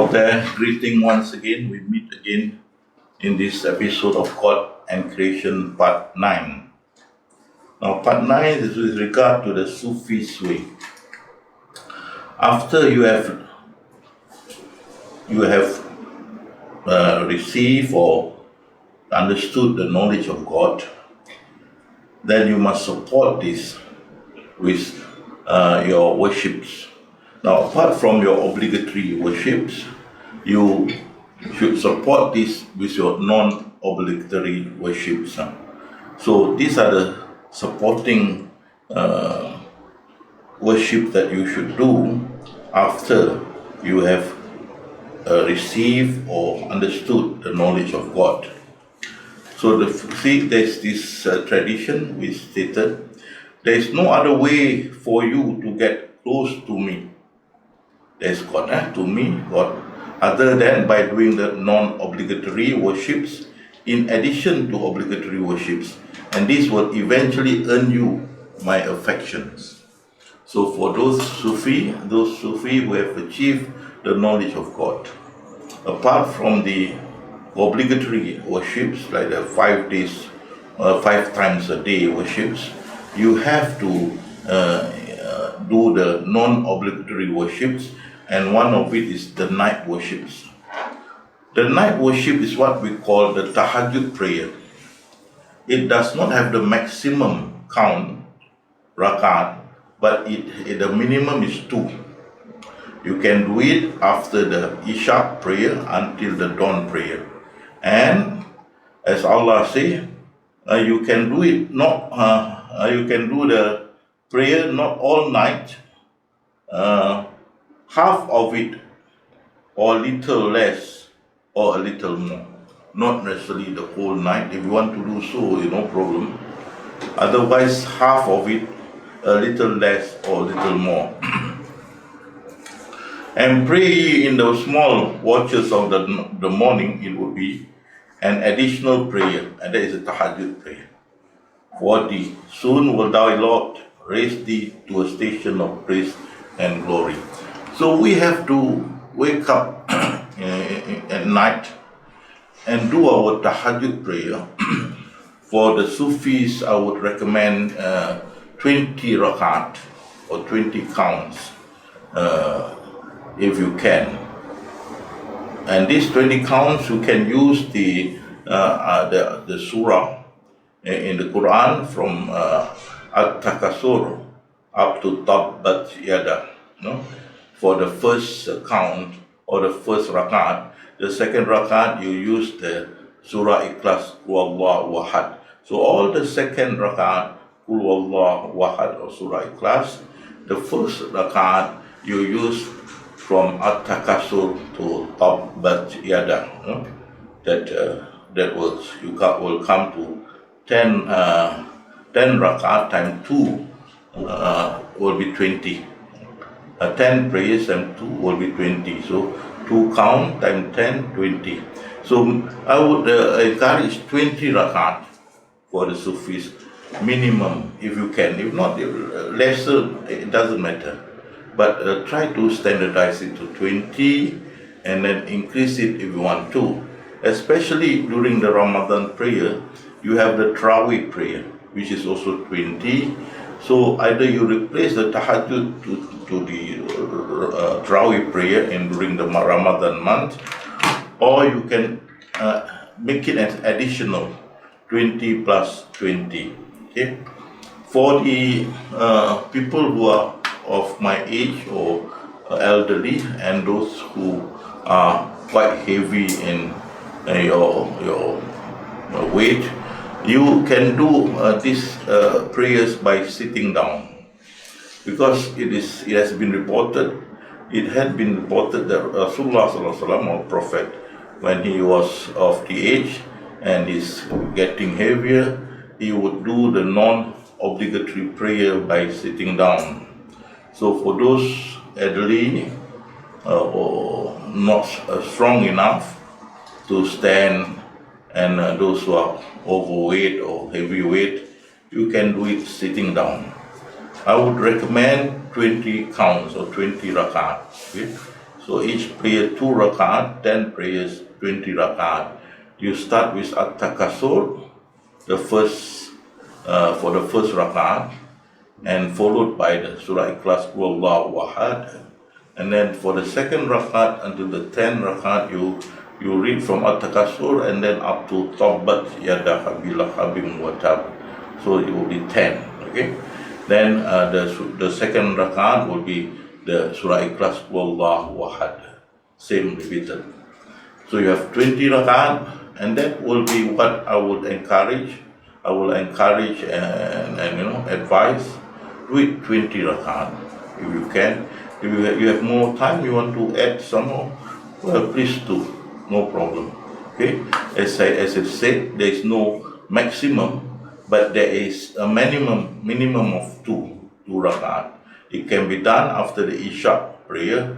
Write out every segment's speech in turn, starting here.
Out there, greeting once again. We meet again in this episode of God and Creation Part 9. Now, Part 9 is with regard to the Sufis Way. After you have received or understood the knowledge of God, then you must support this with your worships. Now, apart from your obligatory worships, you should support this with your non-obligatory worships. So these are the supporting worship that you should do after you have received or understood the knowledge of God. So there's this tradition we stated, there is no other way for you to get close to me. There's God, to me, God, other than by doing the non-obligatory worships in addition to obligatory worships. And this will eventually earn you my affections. So for those Sufi who have achieved the knowledge of God, apart from the obligatory worships, like the 5 days, 5 times a day worships, you have to do the non-obligatory worships, and one of it is the night worships. The night worship is what we call the tahajjud prayer. It does not have the maximum count, rakat, but the minimum is 2. You can do it after the Isha prayer until the dawn prayer. And as Allah says, you can do it you can do the prayer not all night, half of it, or a little less, or a little more. Not necessarily the whole night. If you want to do so, no problem. Otherwise, half of it, a little less, or a little more. And pray in the small watches of the morning, it would be an additional prayer, and that is a tahajjud prayer. For thee, soon will thou, Lord, raise thee to a station of praise and glory. So we have to wake up at night and do our tahajjud prayer. For the Sufis, I would recommend 20 rakat or 20 counts if you can. And these 20 counts, you can use the surah in the Quran from At-Takasur up to Tabbat Yada. For the first count or the first rakat. The second rakat, you use the Surah Ikhlas, Qul Huwallahu Ahad. So all the second rakat, Qul Huwallahu Ahad or Surah Ikhlas. The first rakat, you use from At-Takasur to Tabbat Yada. That works. You will come to 10 rakat times 2 will be 20. 10 prayers and 2 will be 20. So 2 count times 10, 20. So I would encourage 20 rakat for the Sufis, minimum if you can. If not, lesser, it doesn't matter. But try to standardize it to 20 and then increase it if you want to. Especially during the Ramadan prayer, you have the Tarawih prayer, which is also 20. So either you replace the tahajjud to the Tarawih prayer during the Ramadan month, or you can make it an additional 20 plus 20. Okay? For the people who are of my age or elderly and those who are quite heavy in your weight, you can do these prayers by sitting down, because it had been reported that Rasulullah SAW, or Prophet, when he was of the age and is getting heavier, he would do the non-obligatory prayer by sitting down. So for those elderly or not strong enough to stand, and those who are overweight or heavyweight, you can do it sitting down. I would recommend 20 counts or 20 rakat. Okay? So each prayer 2 rakat, 10 prayers 20 rakat. You start with at-takasur, the first for the first rakat, and followed by the Surah Ikhlas Qul Huwallahu Ahad. And then for the second rakat until the 10 rakat, you read from At-Takasur and then up to Tabbat Yada Habila Habim Watab. So it will be 10. Okay. Then the second rakat will be the Surah Ikhlas Qul Huwallahu Ahad. Same repeated. So you have 20 rakat, and that will be what I would encourage. I will encourage and advise. Do it 20 rakat if you can. If you have more time, you want to add some more, well, please do, no problem. Okay, as I said, there is no maximum, but there is a minimum of two rakat. It can be done after the Isha prayer,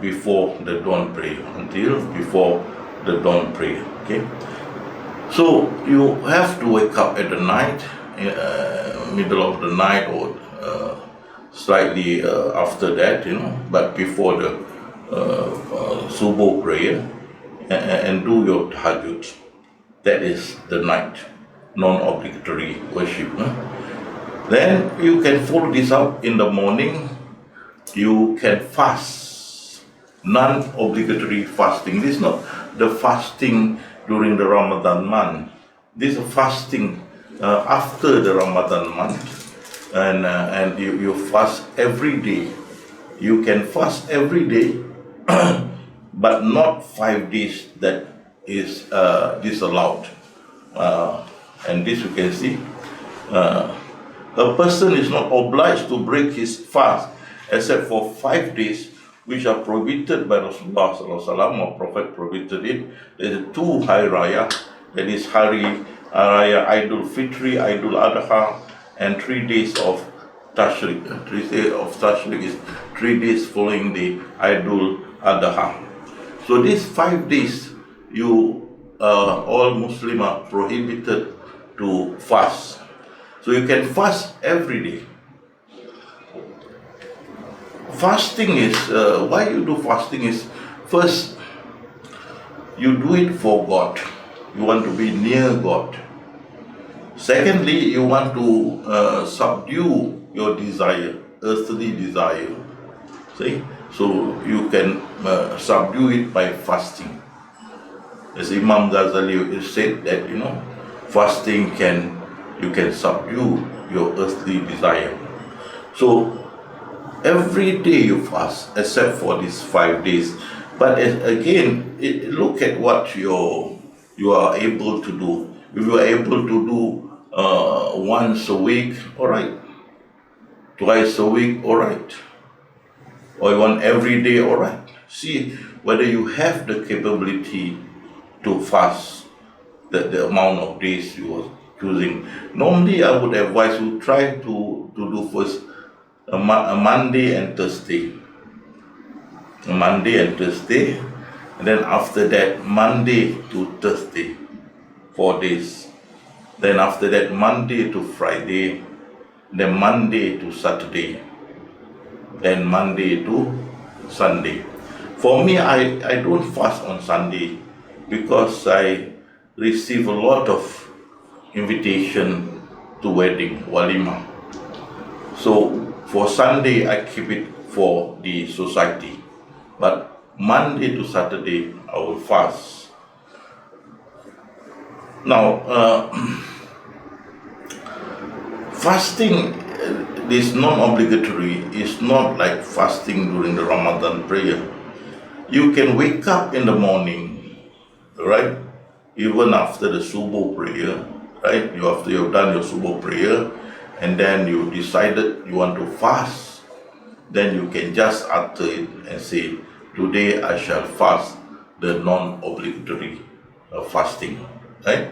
before the dawn prayer, until before the dawn prayer. Okay, so you have to wake up at the night, middle of the night, or slightly after that, but before the subuh prayer, and do your tahajjud. That is the night, non-obligatory worship. Then you can follow this up in the morning. You can fast, non-obligatory fasting. This is not the fasting during the Ramadan month. This is fasting after the Ramadan month. And you fast every day. You can fast every day, but not 5 days. That is disallowed. And this you can see. A person is not obliged to break his fast except for 5 days, which are prohibited by Rasulullah SAW, or Prophet prohibited it. There are 2 Hari Raya, that is Hari Raya Aidul Fitri, Aidul Adha, and 3 days of Tashriq. 3 days of Tashriq is 3 days following the Aidul Adha. So these 5 days, all Muslims are prohibited to fast. So you can fast every day. Fasting is, why you do fasting is, first, you do it for God. You want to be near God. Secondly, you want to subdue your desire, earthly desire. See? So you can subdue it by fasting. As Imam Ghazali said that, fasting you can subdue your earthly desire. So every day you fast, except for these 5 days. But again, look at what you are able to do. If you are able to do once a week, all right. Twice a week, all right. Or you want every day, all right. See whether you have the capability to fast the amount of days you are choosing. Normally, I would advise you try to do first a Monday and Thursday. A Monday and Thursday, and then after that, Monday to Thursday, 4 days. Then after that, Monday to Friday, then Monday to Saturday, then Monday to Sunday. For me, I don't fast on Sunday because I receive a lot of invitation to wedding, walima. So for Sunday, I keep it for the society. But Monday to Saturday, I will fast. Now, fasting is non-obligatory. It's not like fasting during the Ramadan prayer. You can wake up in the morning, right? Even after the subuh prayer, right? After you've done your subuh prayer, and then you decided you want to fast, then you can just utter it and say, today I shall fast the non-obligatory fasting, right?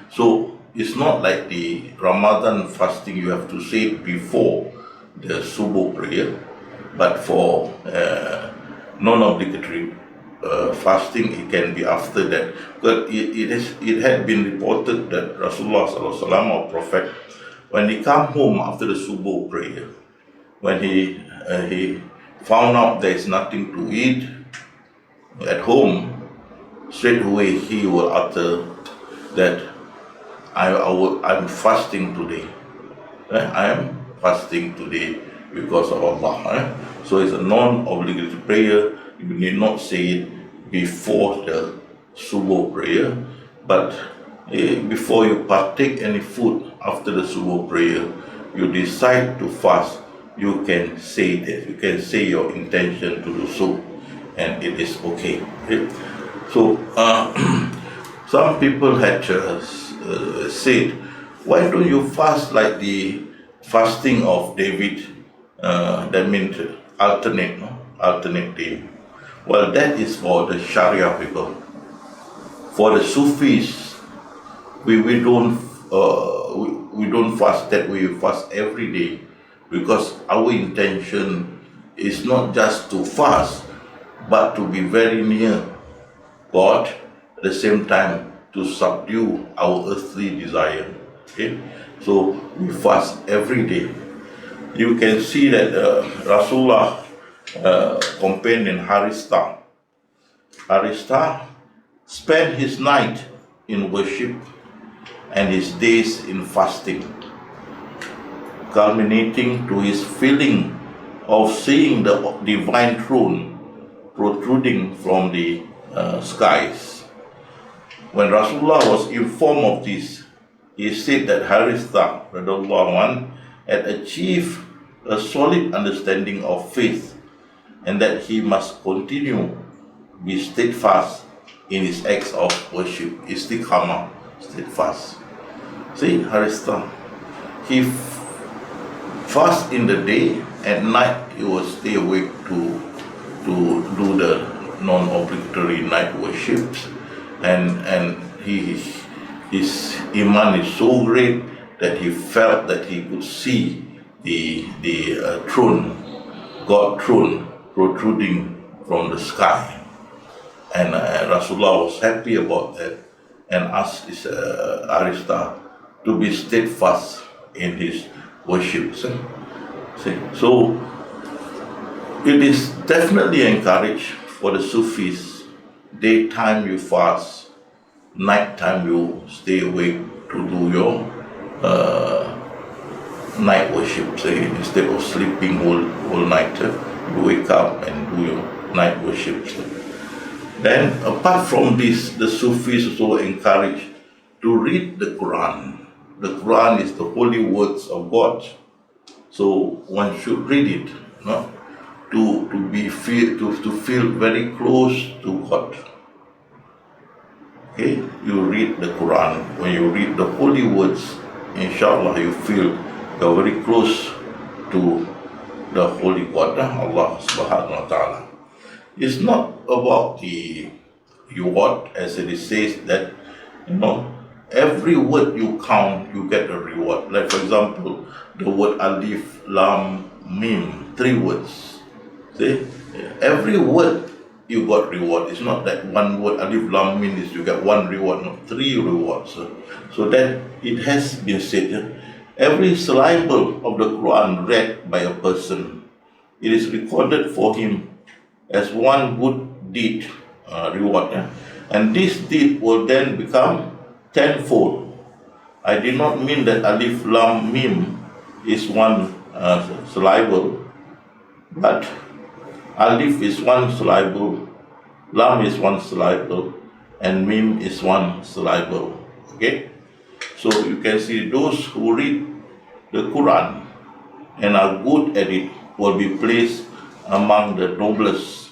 So it's not like the Ramadan fasting, you have to say it before the subuh prayer, but for non-obligatory fasting, it can be after that. But it had been reported that Rasulullah SAW, or Prophet, when he come home after the subuh prayer, when he found out there is nothing to eat at home, straight away he will utter that I'm fasting today. I am fasting today because of Allah. So it's a non-obligatory prayer. You need not say it before the subuh prayer, but before you partake any food after the subuh prayer, you decide to fast, you can say that. You can say your intention to do so, and it is okay. So some people had said, why don't you fast like the fasting of David? That means alternate day. Well, that is for the Sharia people. For the Sufis, we don't fast that way. We fast every day, because our intention is not just to fast, but to be very near God, at the same time to subdue our earthly desire. Okay, so we fast every day. You can see that Rasulullah companion Haristah spent his night in worship and his days in fasting, culminating to his feeling of seeing the divine throne protruding from the skies. When Rasulullah was informed of this, he said that Haristah had achieved a solid understanding of faith, and that he must continue be steadfast in his acts of worship. Istiqamah, steadfast. See, Haristah, he fast in the day, at night he will stay awake to do the non-obligatory night worships, and his iman is so great that he felt that he could see the throne, God throne, protruding from the sky. And Rasulullah was happy about that and asked his Haristah to be steadfast in his worship. So it is definitely encouraged for the Sufis. Daytime you fast, nighttime you stay awake to do your night worship. Instead of sleeping whole night, you wake up and do your night worship. Then, apart from this, the Sufis also encourage to read the Quran. The Quran is the holy words of God, so one should read it, to feel very close to God. Okay, you read the Quran. When you read the holy words, inshallah, you feel you're very close to the holy God, Allah subhanahu wa ta'ala. It's not about the reward, as it says that, every word you count, you get a reward. Like, for example, the word alif, lam, mim, 3 words. See? Every word you got reward. It's not that one word, alif, lam, mim, is you get 1 reward, no, 3 rewards. So that it has been said, every syllable of the Quran read by a person, it is recorded for him as 1 good deed reward. And this deed will then become 10-fold. I did not mean that alif, lam, mim is 1 syllable, but alif is 1 syllable, lam is 1 syllable, and mim is 1 syllable. Okay? So you can see those who read the Quran and are good at it will be placed among the noblest,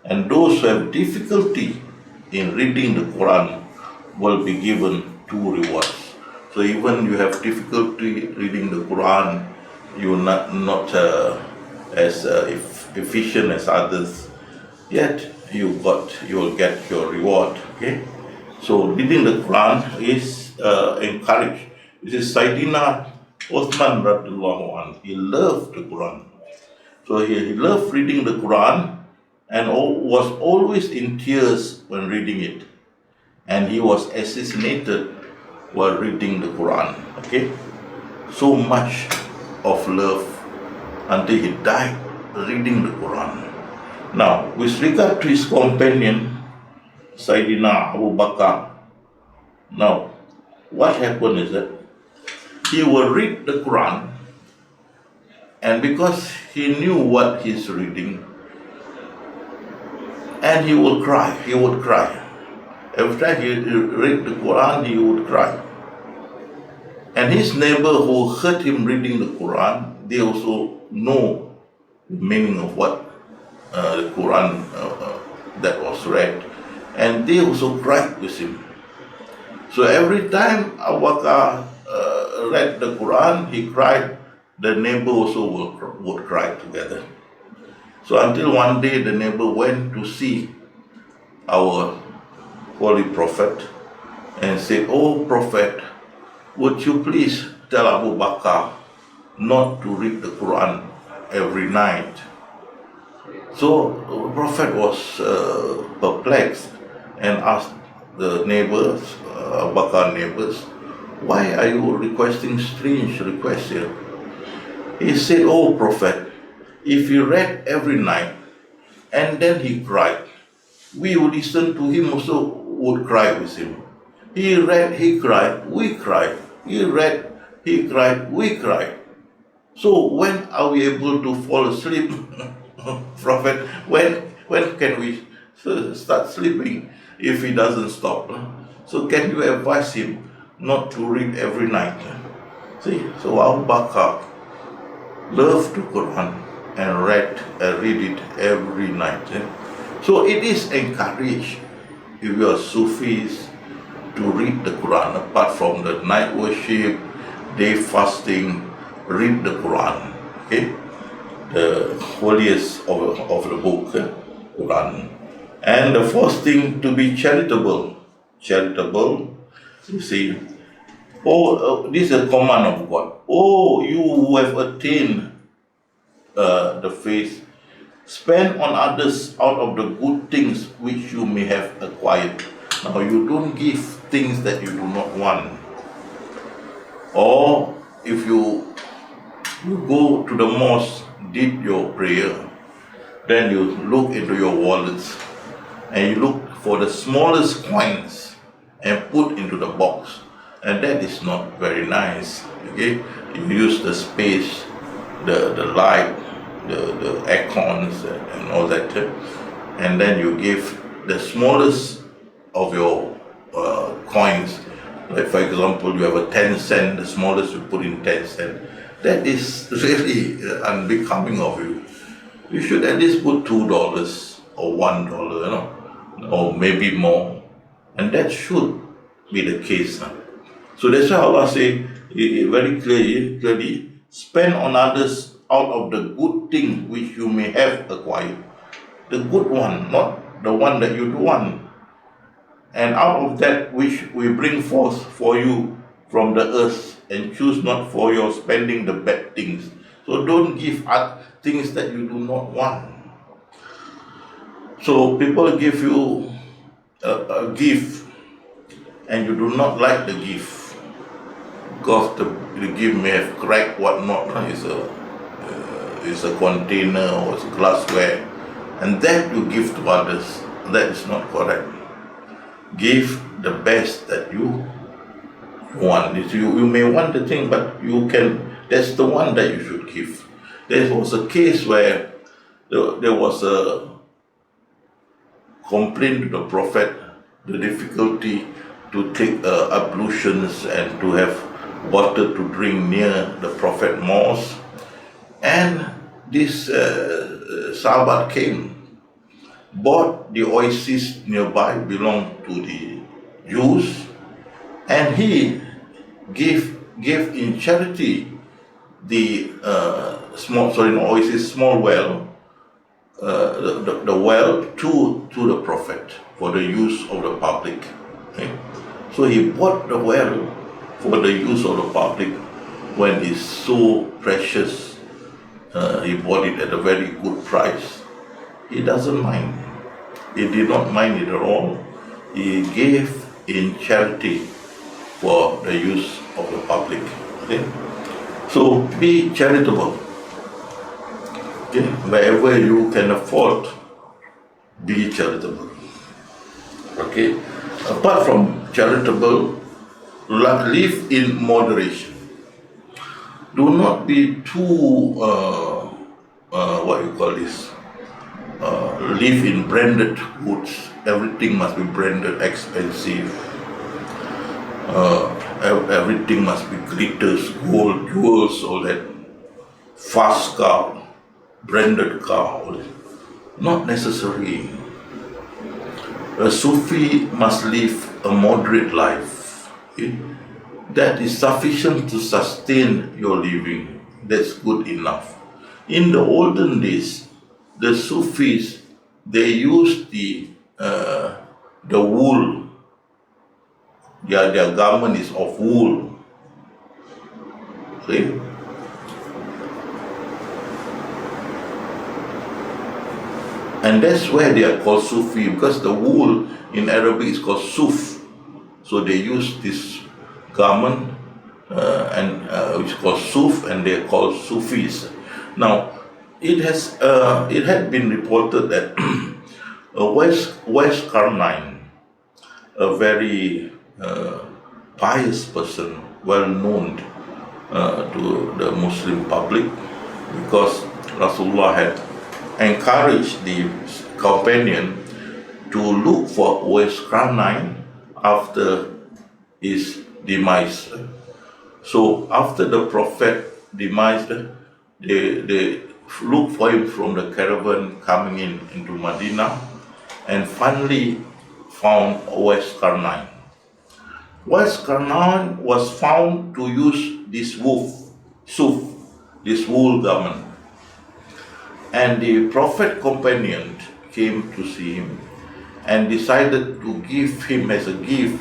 and those who have difficulty in reading the Quran will be given 2 rewards. So even you have difficulty reading the Quran, you're not as efficient as others, yet you will get your reward. Okay, so reading the Quran is encouraged. This is Sayyidina Uthman radiallahu anhu. He loved the Quran. So he loved reading the Quran and was always in tears when reading it. And he was assassinated while reading the Quran. Okay? So much of love until he died reading the Quran. Now, with regard to his companion, Sayyidina Abu Bakr, now, what happened is that he will read the Quran, and because he knew what he's reading, and he would cry. Every time he read the Quran, he would cry. And his neighbor who heard him reading the Quran, they also know the meaning of what the Quran that was read, and they also cried with him. So every time Abu Bakr read the Quran, he cried, the neighbor also would cry together. So until one day the neighbor went to see our Holy Prophet and said, "Oh Prophet, would you please tell Abu Bakr not to read the Quran every night?" So the Prophet was perplexed and asked the neighbors, Abu Bakr neighbors, "Why are you requesting strange requests here?" He said, "Oh Prophet, if he read every night and then he cried, we would listen to him also would cry with him. He read, he cried, we cried. He read, he cried, we cried. So when are we able to fall asleep?" Prophet, when can we start sleeping if he doesn't stop? So can you advise him not to read every night? See, so Abu Bakr loved the Quran and read it every night. So it is encouraged, if you are Sufis, to read the Quran. Apart from the night worship, day fasting, read the Quran. Okay, the holiest of the book, Quran. And the first thing, to be charitable. You see, this is a command of God. Oh, you who have attained the faith, spend on others out of the good things which you may have acquired. Now, you don't give things that you do not want. Or if you go to the mosque, did your prayer, then you look into your wallets and you look for the smallest coins and put into the box. And that is not very nice. Okay, you use the space, the light, the aircons and all that, and then you give the smallest of your coins. Like for example, you have a 10 cent, the smallest you put in 10 cent. That is really unbecoming of you. You should at least put $2 or $1, or maybe more, and that should be the case. So that's why Allah say very clearly, spend on others out of the good thing which you may have acquired. The good one, not the one that you don't want. And out of that which we bring forth for you from the earth, and choose not for your spending the bad things. So don't give out things that you do not want. So people give you a gift and you do not like the gift because the gift may have cracked, whatnot. It's a container or it's glassware, and that you give to others. That is not correct. Give the best that you want. You may want the thing, but that's the one that you should give. There was a case where there was a complaint to the Prophet, the difficulty to take ablutions and to have water to drink near the Prophet mosque. And this Sahabat came, bought the oasis nearby, belonged to the Jews, and he gave in charity the small well, the well to the Prophet for the use of the public. Okay? So he bought the well for the use of the public when it's so precious. He bought it at a very good price. He doesn't mind. He did not mind it at all. He gave in charity for the use of the public. Okay? So be charitable. Okay, wherever you can afford, be charitable. Okay, apart from charitable, live in moderation. Do not be too what you call this. Live in branded goods. Everything must be branded, expensive. Everything must be glitters, gold, jewels, all that. Fast car, branded car, all that. Not necessary. A Sufi must live a moderate life. Okay? That is sufficient to sustain your living. That's good enough. In the olden days, the Sufis, they used the wool. Their garment is of wool. Okay? And that's where they are called Sufi, because the wool in Arabic is called suf. So they use this garment which is called suf, and they are called Sufis. Now, it had been reported that West Karnine, a very pious person, well known to the Muslim public, because Rasulullah had encouraged the companion to look for West Karnine after his demise. So after the Prophet demise, they looked for him from the caravan coming into Medina, and finally found West Karnine. West Karnine was found to use this suf, this wool garment. And the Prophet companion came to see him and decided to give him as a gift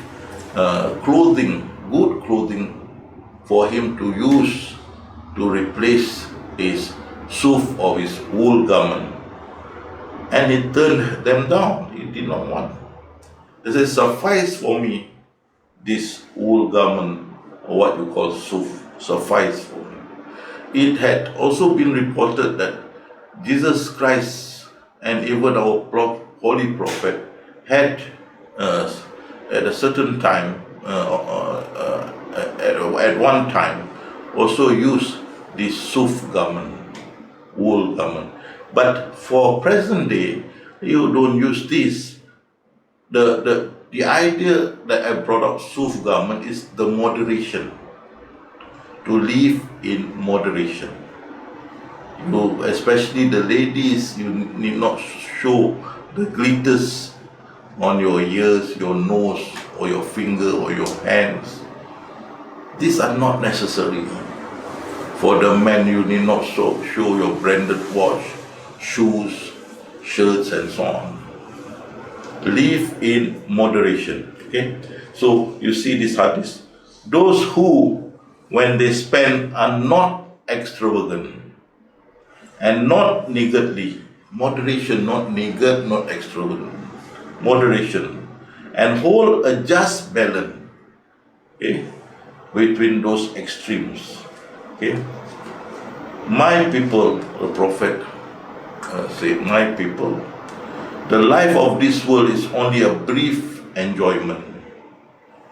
clothing, good clothing, for him to use to replace his suf or his wool garment. And he turned them down. He did not want. He said, "Suffice for me this wool garment, or what you call suf, suffice for me." It had also been reported that Jesus Christ and even our Holy Prophet had at a certain time, at one time, also used this suf garment, wool garment. But for present day, you don't use this. The idea that I brought up suf garment is the moderation, to live in moderation. You, especially the ladies, you need not show the glitters on your ears, your nose, or your finger, or your hands. These are not necessary. For the men, you need not show your branded watch, shoes, shirts, and so on. Live in moderation. Okay? So you see this hadith. Those who, when they spend, are not extravagant and not niggardly. Moderation, not niggard, not extravagant. Moderation. And hold a just balance, okay, between those extremes. Okay? My people, the Prophet said, my people, the life of this world is only a brief enjoyment.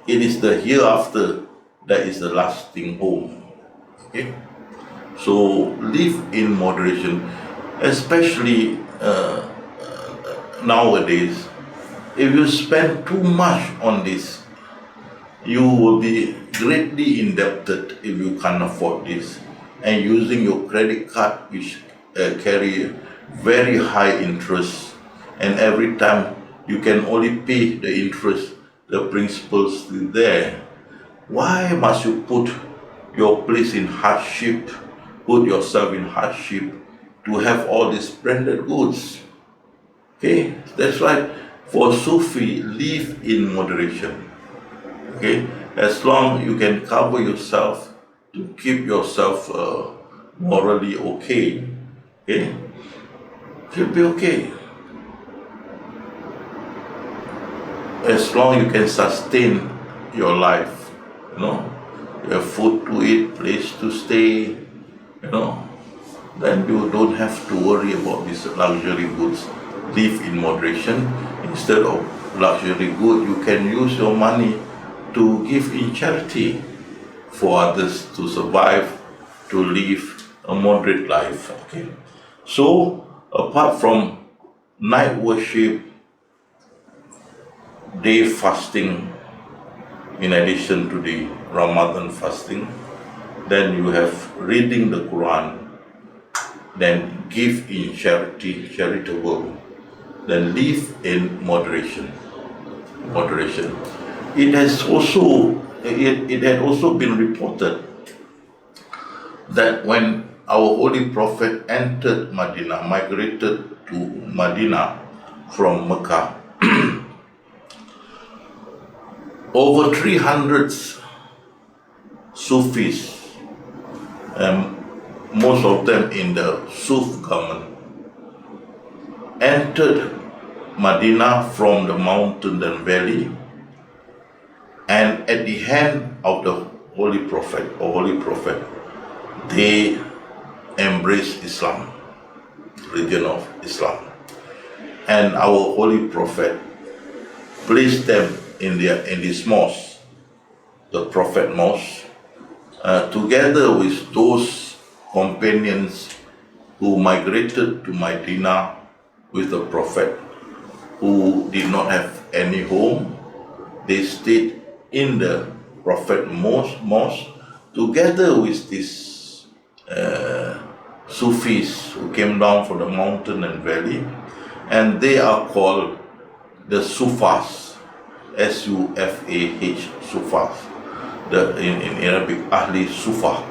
It is the hereafter that is the lasting home. Okay? So live in moderation, especially nowadays. If you spend too much on this, you will be greatly indebted if you can't afford this. And using your credit card, which carry very high interest, and every time you can only pay the interest, the principal's still there. Why must you put your place in hardship, put yourself in hardship to have all these branded goods? Okay, that's right. For Sufi, live in moderation. Okay, as long you can cover yourself to keep yourself morally okay, okay, you'll be okay. As long you can sustain your life, you have food to eat, place to stay, then you don't have to worry about these luxury goods. Live in moderation. Instead of luxury good, you can use your money to give in charity for others to survive, to live a moderate life. Okay. So apart from night worship, day fasting, in addition to the Ramadan fasting, then you have reading the Quran, then give in charity, charitable, then live in moderation. Moderation. It has also it had also been reported that when our Holy Prophet entered Medina, migrated to Medina from Mecca, over 300 Sufis, most of them in the Suf government, entered Medina from the mountain and valley, and at the hand of the Holy Prophet, they embraced Islam, religion of Islam. And our Holy Prophet placed them in this mosque, the Prophet Mosque, together with those companions who migrated to Medina with the Prophet, who did not have any home. They stayed in the Prophet Mosque together with these Sufis who came down from the mountain and valley, and they are called the Sufas, S-U-F-A-H, Sufas. In Arabic, Ahli Sufa,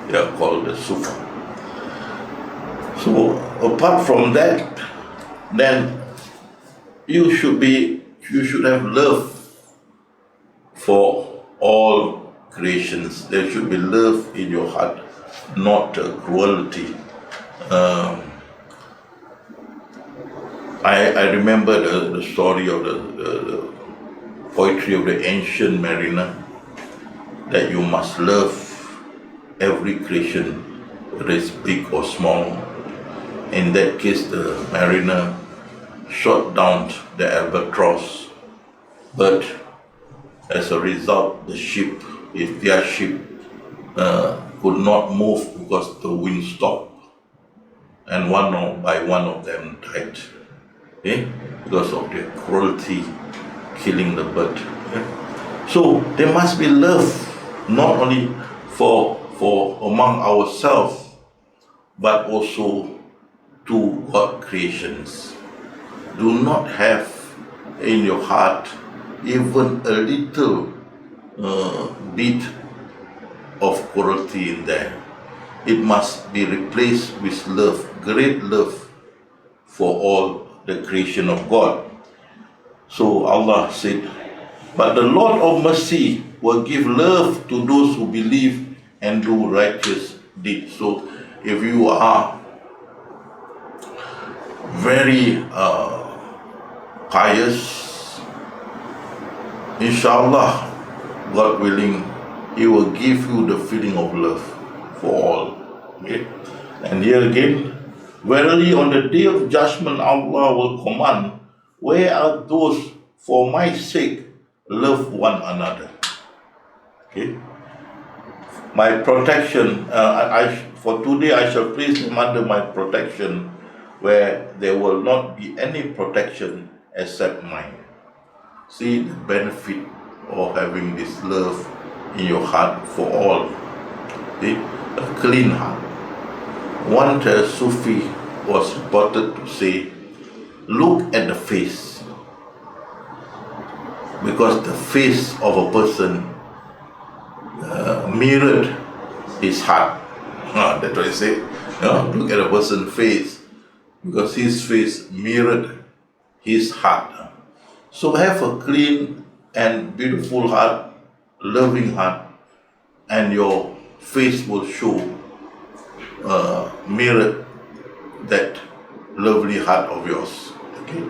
they are called the Sufa. So apart from that, then you should have love for all creations. There should be love in your heart, not cruelty. I remember the story of the poetry of the ancient mariner, that you must love every creation, whether it's big or small. In that case, the mariner shot down the albatross, but as a result, their ship could not move because the wind stopped, and one of them died, because of their cruelty, killing the bird. So there must be love, not only for among ourselves, but also to God creations. Do not have in your heart even a little bit of cruelty in there. It must be replaced with love, great love for all the creation of God. So Allah said, but the Lord of mercy will give love to those who believe and do righteous deeds. So if you are very pious, inshallah, God willing, He will give you the feeling of love for all. Okay? And here again, verily on the day of judgment, Allah will command, where are those for my sake love one another? Okay? My protection, for today I shall place them under my protection, where there will not be any protection except mine. See the benefit of having this love in your heart for all. Okay? A clean heart. One Sufi was reported to say, look at the face, because the face of a person mirrored his heart. That's what I say. Look at a person's face, because his face mirrored his heart. So have a clean and beautiful heart, loving heart, and your face will show, mirror that lovely heart of yours. Okay?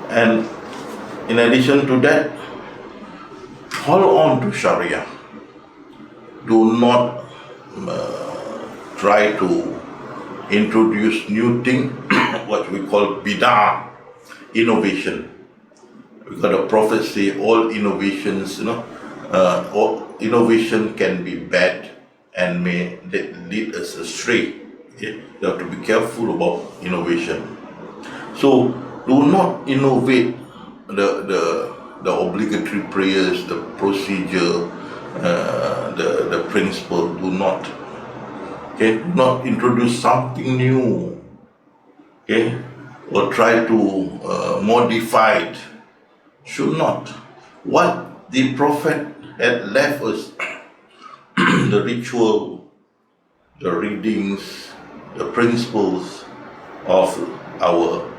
And in addition to that, hold on to Sharia. Do not try to introduce new thing, what we call bid'ah, innovation. Because the Prophet say all innovations, all innovation can be bad and may lead us astray. Okay? You have to be careful about innovation. So do not innovate the obligatory prayers, the procedure, the principle. Do not. Okay, not introduce something new. Okay, or try to modify it. Should not. What the Prophet had left us, the ritual, the readings, the principles of our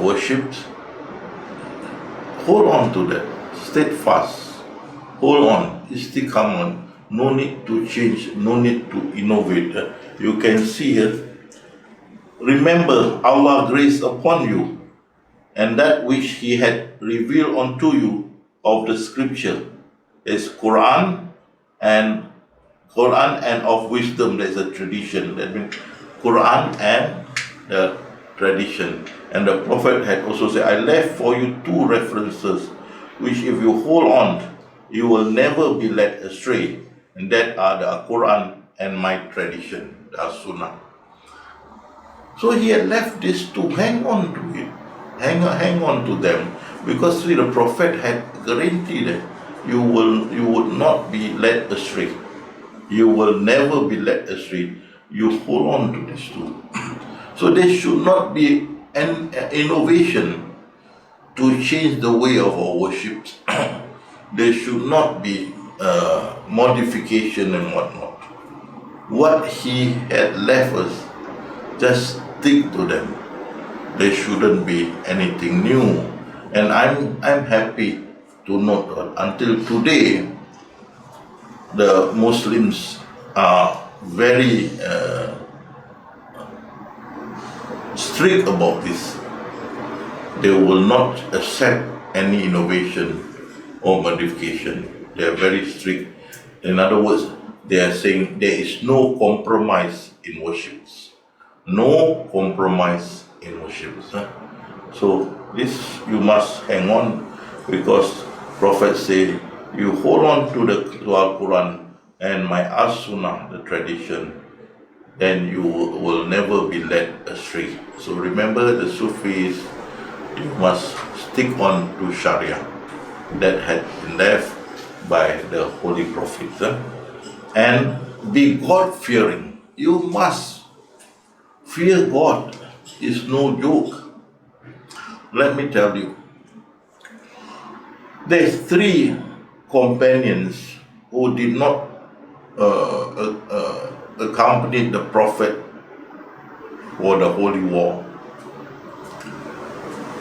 worships. Hold on to that. Steadfast. Hold on. Still come on. No need to change. No need to innovate. You can see here. Remember Allah's grace upon you, and that which He had revealed unto you of the Scripture is Quran and of wisdom. There's a tradition. That means Quran and the tradition. And the Prophet had also said, I left for you two references, which if you hold on, you will never be led astray. And that are the Quran and my tradition, the Sunnah. So he had left these two. Hang on to it. Hang on to them. Because the Prophet had guaranteed that you would not be led astray. You will never be led astray. You hold on to these two. So there should not be an innovation to change the way of our worship. There should not be modification and whatnot. What he had left us, just stick to them. There shouldn't be anything new. And I'm happy to note that until today, the Muslims are very strict about this. They will not accept any innovation or modification. They are very strict. In other words, they are saying there is no compromise in worships. No compromise in worships. So this you must hang on, because Prophet say, you hold on to our Quran and my As-Sunnah, the tradition, then you will never be led astray. So remember the Sufis, you must stick on to Sharia that had been left by the Holy Prophets. And be God-fearing. You must fear God. It's no joke. Let me tell you, there's three companions who did not accompany the Prophet for the Holy War.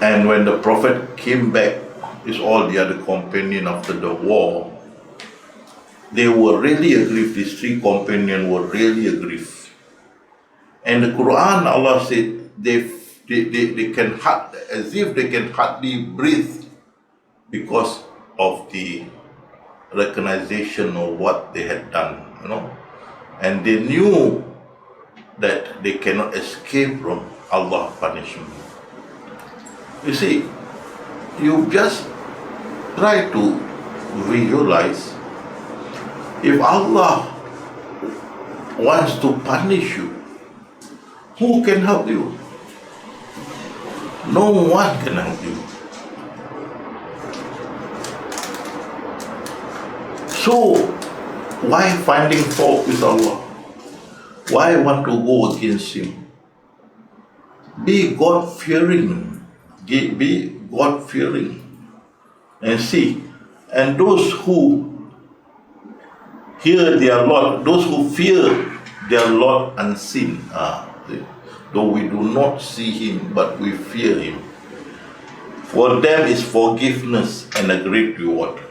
And when the Prophet came back, it's all the other companions after the war, they were really aggrieved. These three companions were really aggrieved. And the Quran, Allah said, they can as if they can hardly breathe because of the recognition of what they had done, and they knew that they cannot escape from Allah's punishment. You see, you just try to visualize, if Allah wants to punish you, who can help you? No one can help you. So, why finding fault with Allah? Why want to go against Him? Be God-fearing. Be God-fearing. And see, and those who hear their Lord, those who fear their Lord unseen, though we do not see Him, but we fear Him, for them is forgiveness and a great reward.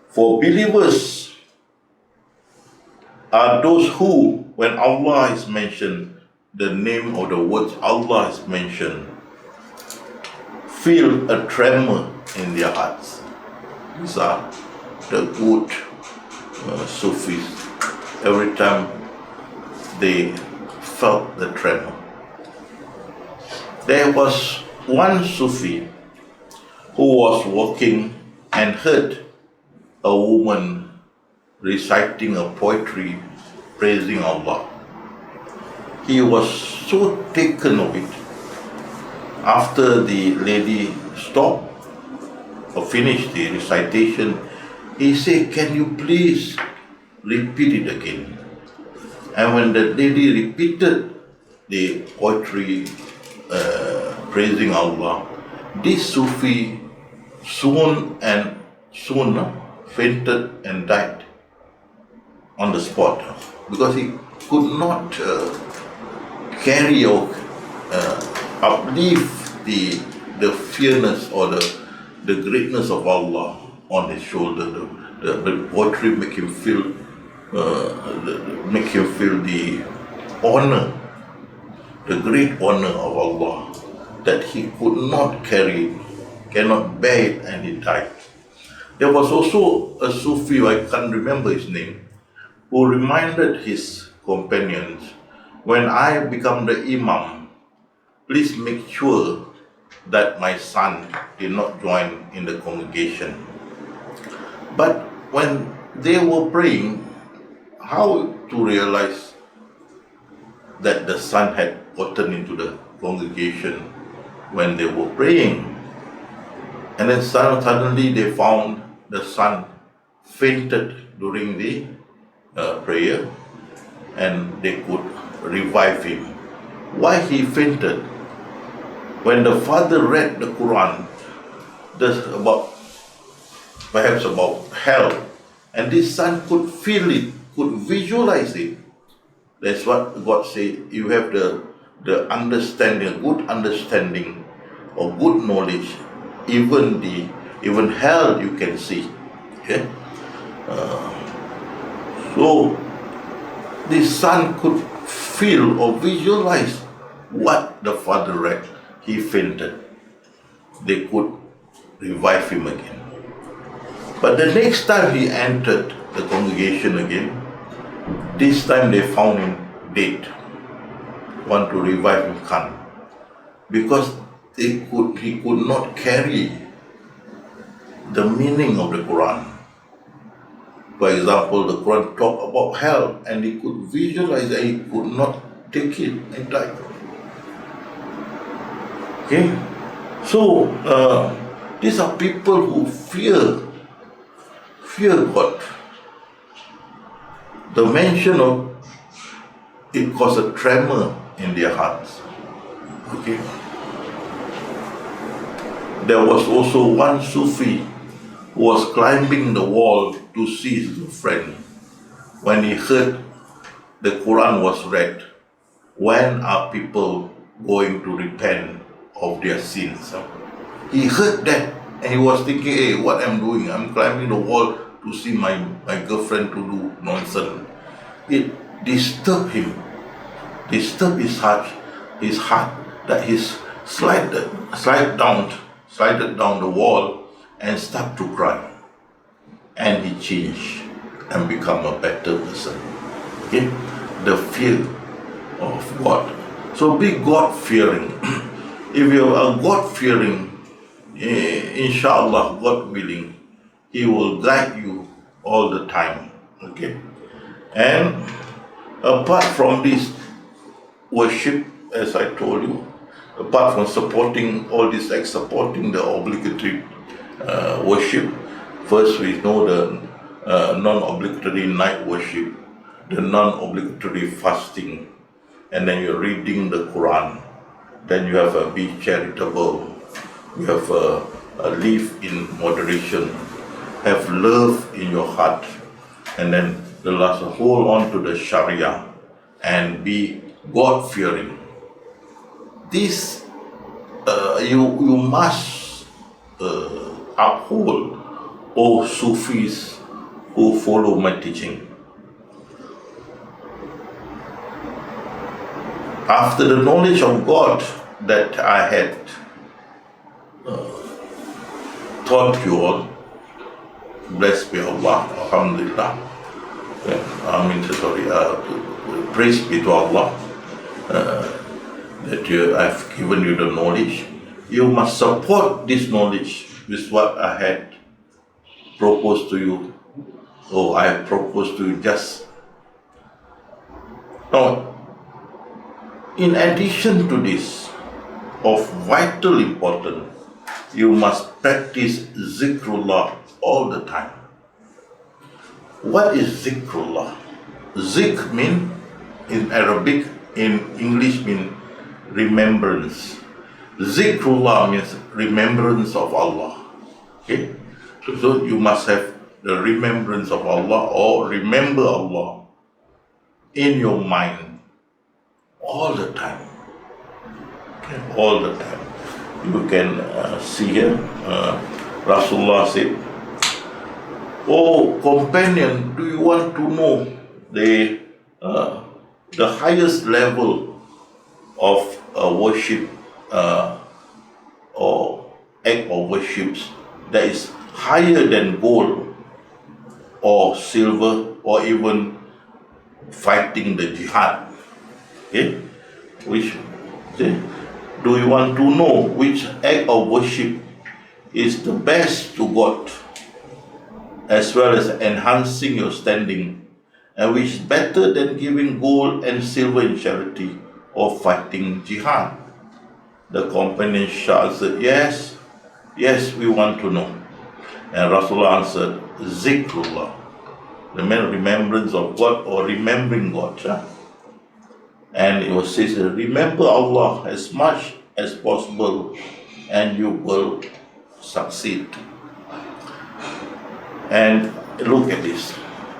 For believers are those who, when Allah is mentioned, the name or the words Allah is mentioned, feel a tremor in their hearts. These are the good Sufis. Every time they felt the tremor. There was one Sufi who was walking and heard a woman reciting a poetry praising Allah. He was so taken of it. After the lady stopped or finished the recitation, he said, "Can you please repeat it again?" And when the lady repeated the poetry praising Allah, this Sufi soon fainted and died on the spot because he could not carry or uplift the fearness or the greatness of Allah on his shoulder. The poetry make him feel the honor, the great honor of Allah that he could not carry, cannot bear it, and he died. There was also a Sufi, I can't remember his name, who reminded his companions, "When I become the Imam, please make sure that my son did not join in the congregation." But when they were praying, how to realize that the son had gotten into the congregation when they were praying? And then suddenly they found the son fainted during the prayer, and they could revive him. Why he fainted? When the father read the Quran, perhaps about hell, and this son could feel it, could visualize it. That's what God said. You have the understanding, good understanding, or good knowledge. Even hell you can see. Okay? So the son could feel or visualize what the father read. He fainted. They could revive him again. But the next time he entered the congregation again, this time they found him dead. Want to revive him, can't. Because he could not carry the meaning of the Quran. For example, the Quran talked about hell, and he could visualize that he could not take it and die. Okay? So, these are people who fear God. The mention of it caused a tremor in their hearts. Okay? There was also one Sufi who was climbing the wall to see his friend. When he heard the Quran was read, when are people going to repent of their sins? He heard that and he was thinking, hey, what I'm doing? I'm climbing the wall to see my girlfriend to do nonsense. It disturbed him, disturbed his heart that he slided down the wall and started to cry. And he changed and become a better person. Okay? The fear of God. So be God-fearing. If you are God-fearing, inshallah, God willing, He will guide you all the time. Okay? And apart from this worship, as I told you, apart from supporting all this acts, supporting the obligatory worship, first we know the non-obligatory night worship, the non-obligatory fasting, and then you're reading the Quran. Then you have be charitable, you have live in moderation, have love in your heart, and then the last, hold on to the Sharia and be God-fearing. This you must uphold, O Sufis who follow my teaching. After the knowledge of God that I had taught you all, blessed be Allah, Alhamdulillah. Praise be to Allah. I've given you the knowledge. You must support this knowledge with what I had proposed to you. Oh, I have proposed to you just. Now, in addition to this, of vital importance, you must practice zikrullah all the time. What is zikrullah? Zikr means in Arabic, in English means remembrance. Zikrullah means remembrance of Allah. Okay? So you must have the remembrance of Allah or remember Allah in your mind all the time. Okay? All the time. You can see here, Rasulullah said, "Oh companion, do you want to know the highest level of worship or act of worships that is higher than gold or silver or even fighting the jihad?" Okay? Do you want to know which act of worship is the best to God, as well as enhancing your standing, and which is better than giving gold and silver in charity or fighting jihad? The companion answered, yes, we want to know. And Rasulullah answered, zikrullah, the remembrance of God or remembering God. And it was said, remember Allah as much as possible and you will succeed. And look at this.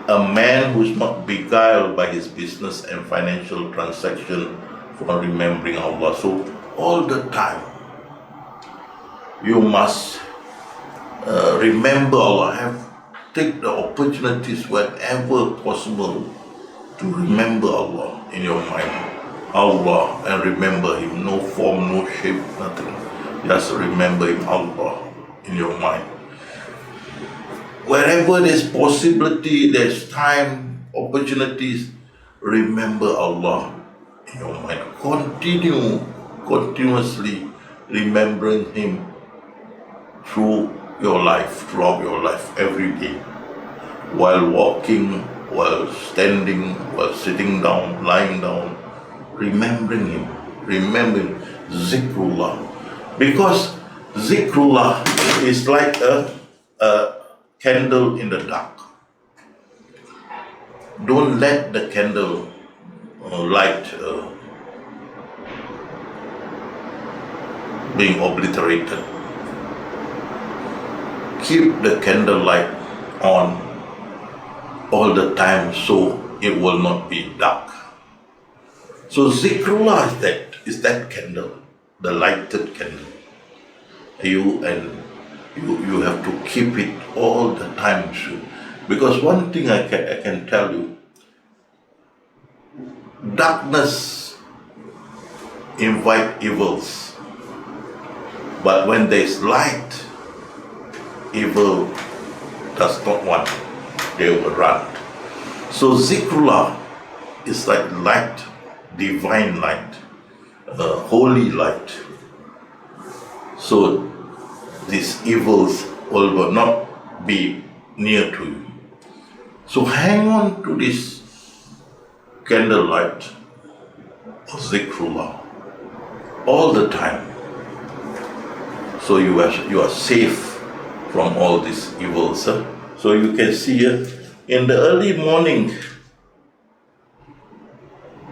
A man who is not beguiled by his business and financial transaction for remembering Allah. So all the time, you must remember Allah. Take the opportunities whenever possible to remember Allah in your mind. Allah, and remember Him. No form, no shape, nothing. Just remember Him, Allah, in your mind. Wherever there's possibility, there's time, opportunities, remember Allah in your mind. Continuously remembering Him throughout your life, every day. While walking, while standing, while sitting down, lying down, remembering Him, remembering zikrullah. Because zikrullah is like a candle in the dark. Don't let the candle light being obliterated. Keep the candle light on all the time so it will not be dark. So zikrullah is that candle, the lighted candle. You have to keep it all the time. Because one thing I can tell you, darkness invite evils. But when there is light, evil does not want, they will run. So zikrullah is like light, divine light, holy light. So these evils will not be near to you. So hang on to this candlelight of zikrullah all the time. So you are safe from all these evils. So you can see here, in the early morning,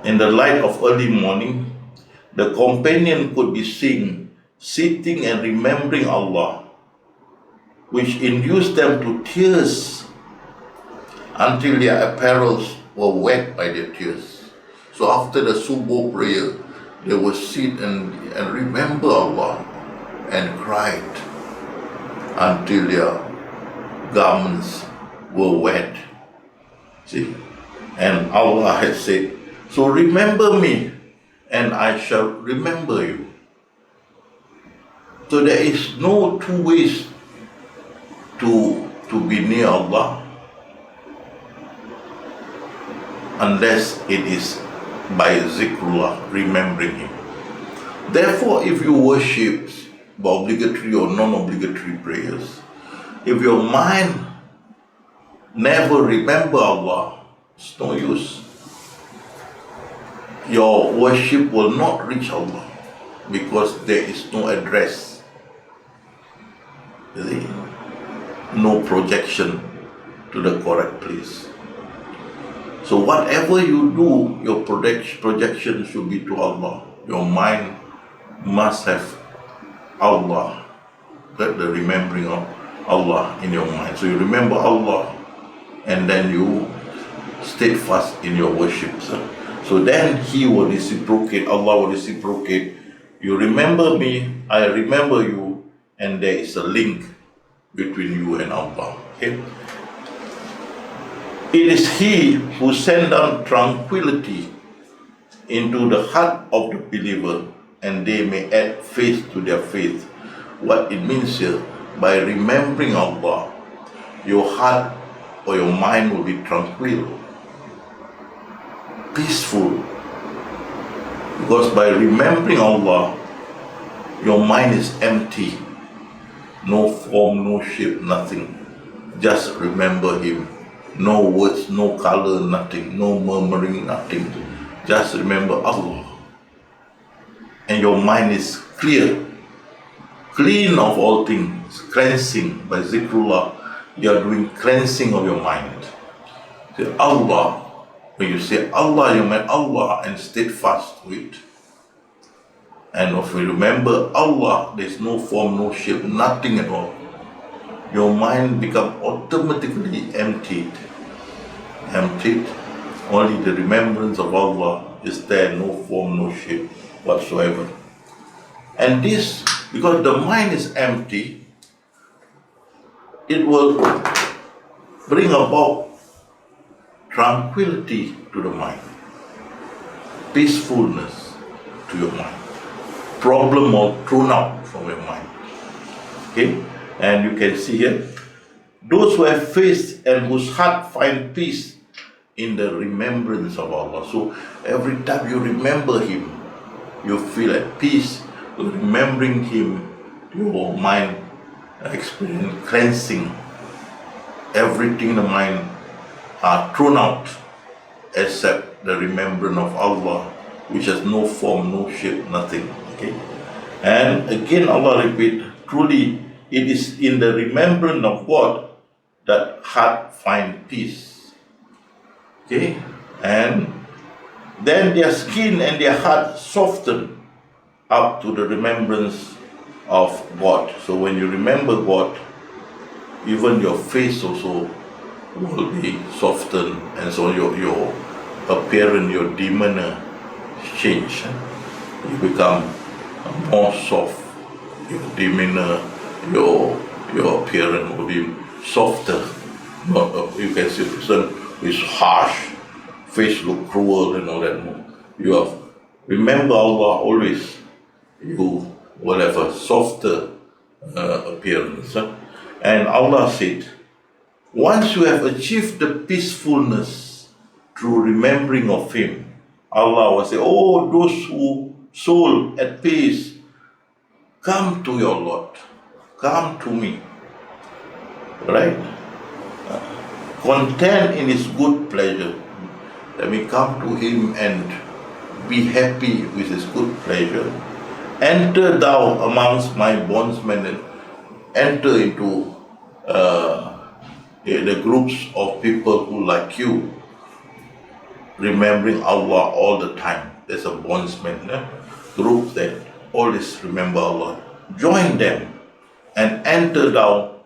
in the light of early morning, the companion could be seen sitting and remembering Allah, which induced them to tears until their apparels were wet by their tears. So after the subuh prayer, they would sit and remember Allah and cried until their garments were wet. See? And Allah had said, so remember me and I shall remember you. So there is no two ways to be near Allah unless it is by zikrullah, remembering him. Therefore, if you worship by obligatory or non-obligatory prayers, if your mind never remember Allah, it's no use. Your worship will not reach Allah because there is no address. You see? No projection to the correct place. So whatever you do, your projection should be to Allah. Your mind must have Allah, the remembering of Allah in your mind. So you remember Allah, and then you steadfast in your worship. So then He will reciprocate, Allah will reciprocate. You remember me, I remember you, and there is a link between you and Allah. Okay? It is He who sent down tranquility into the heart of the believer, and they may add faith to their faith. What it means here, by remembering Allah, your heart or your mind will be tranquil, peaceful. Because by remembering Allah, your mind is empty. No form, no shape, nothing. Just remember Him. No words, no color, nothing. No murmuring, nothing. Just remember Allah. And your mind is clear, clean of all things, cleansing by zikrullah. You are doing cleansing of your mind. Say Allah. When you say Allah, you mean Allah and steadfast to it. And if you remember Allah, there's no form, no shape, nothing at all. Your mind becomes automatically emptied. Only the remembrance of Allah is there, no form, no shape whatsoever. And this, because the mind is empty, it will bring about tranquility to the mind, peacefulness to your mind, problem all thrown out from your mind. Okay? And you can see here, those who have faith and whose heart find peace in the remembrance of Allah. So every time you remember Him, you feel at peace. Remembering Him, your mind experience cleansing. Everything in the mind are thrown out except the remembrance of Allah, which has no form, no shape, nothing. Okay? And again Allah repeat, truly it is in the remembrance of God that heart find peace. Okay? And then their skin and their heart soften up to the remembrance of God. So when you remember God, even your face also will be softened, and so your appearance, your demeanor change. You become more soft. Your demeanor, your appearance will be softer. You can see a person who is harsh, face look cruel and all that. You have remember Allah always. You will have a softer appearance. And Allah said, once you have achieved the peacefulness through remembering of Him, Allah will say, oh, those who soul at peace, come to your Lord, come to me, right? Content in His good pleasure. Let me come to Him and be happy with His good pleasure. Enter thou amongst my bondsmen and enter into the groups of people who like you, remembering Allah all the time. There's a bondsman group that always remember Allah. Join them and enter thou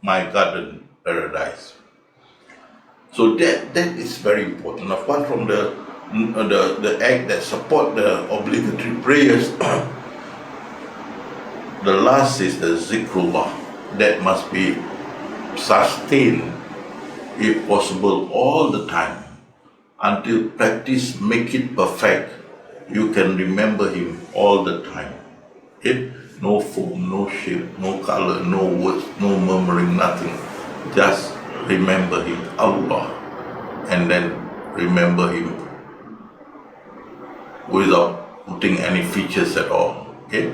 my garden paradise. So that is very important. Apart from the act that support the obligatory prayers, the last is the zikrullah that must be sustained, if possible, all the time until practice make it perfect. You can remember Him all the time. Okay? No form, no shape, no color, no words, no murmuring, nothing. Just remember Him, Allah, and then remember Him without putting any features at all. Okay,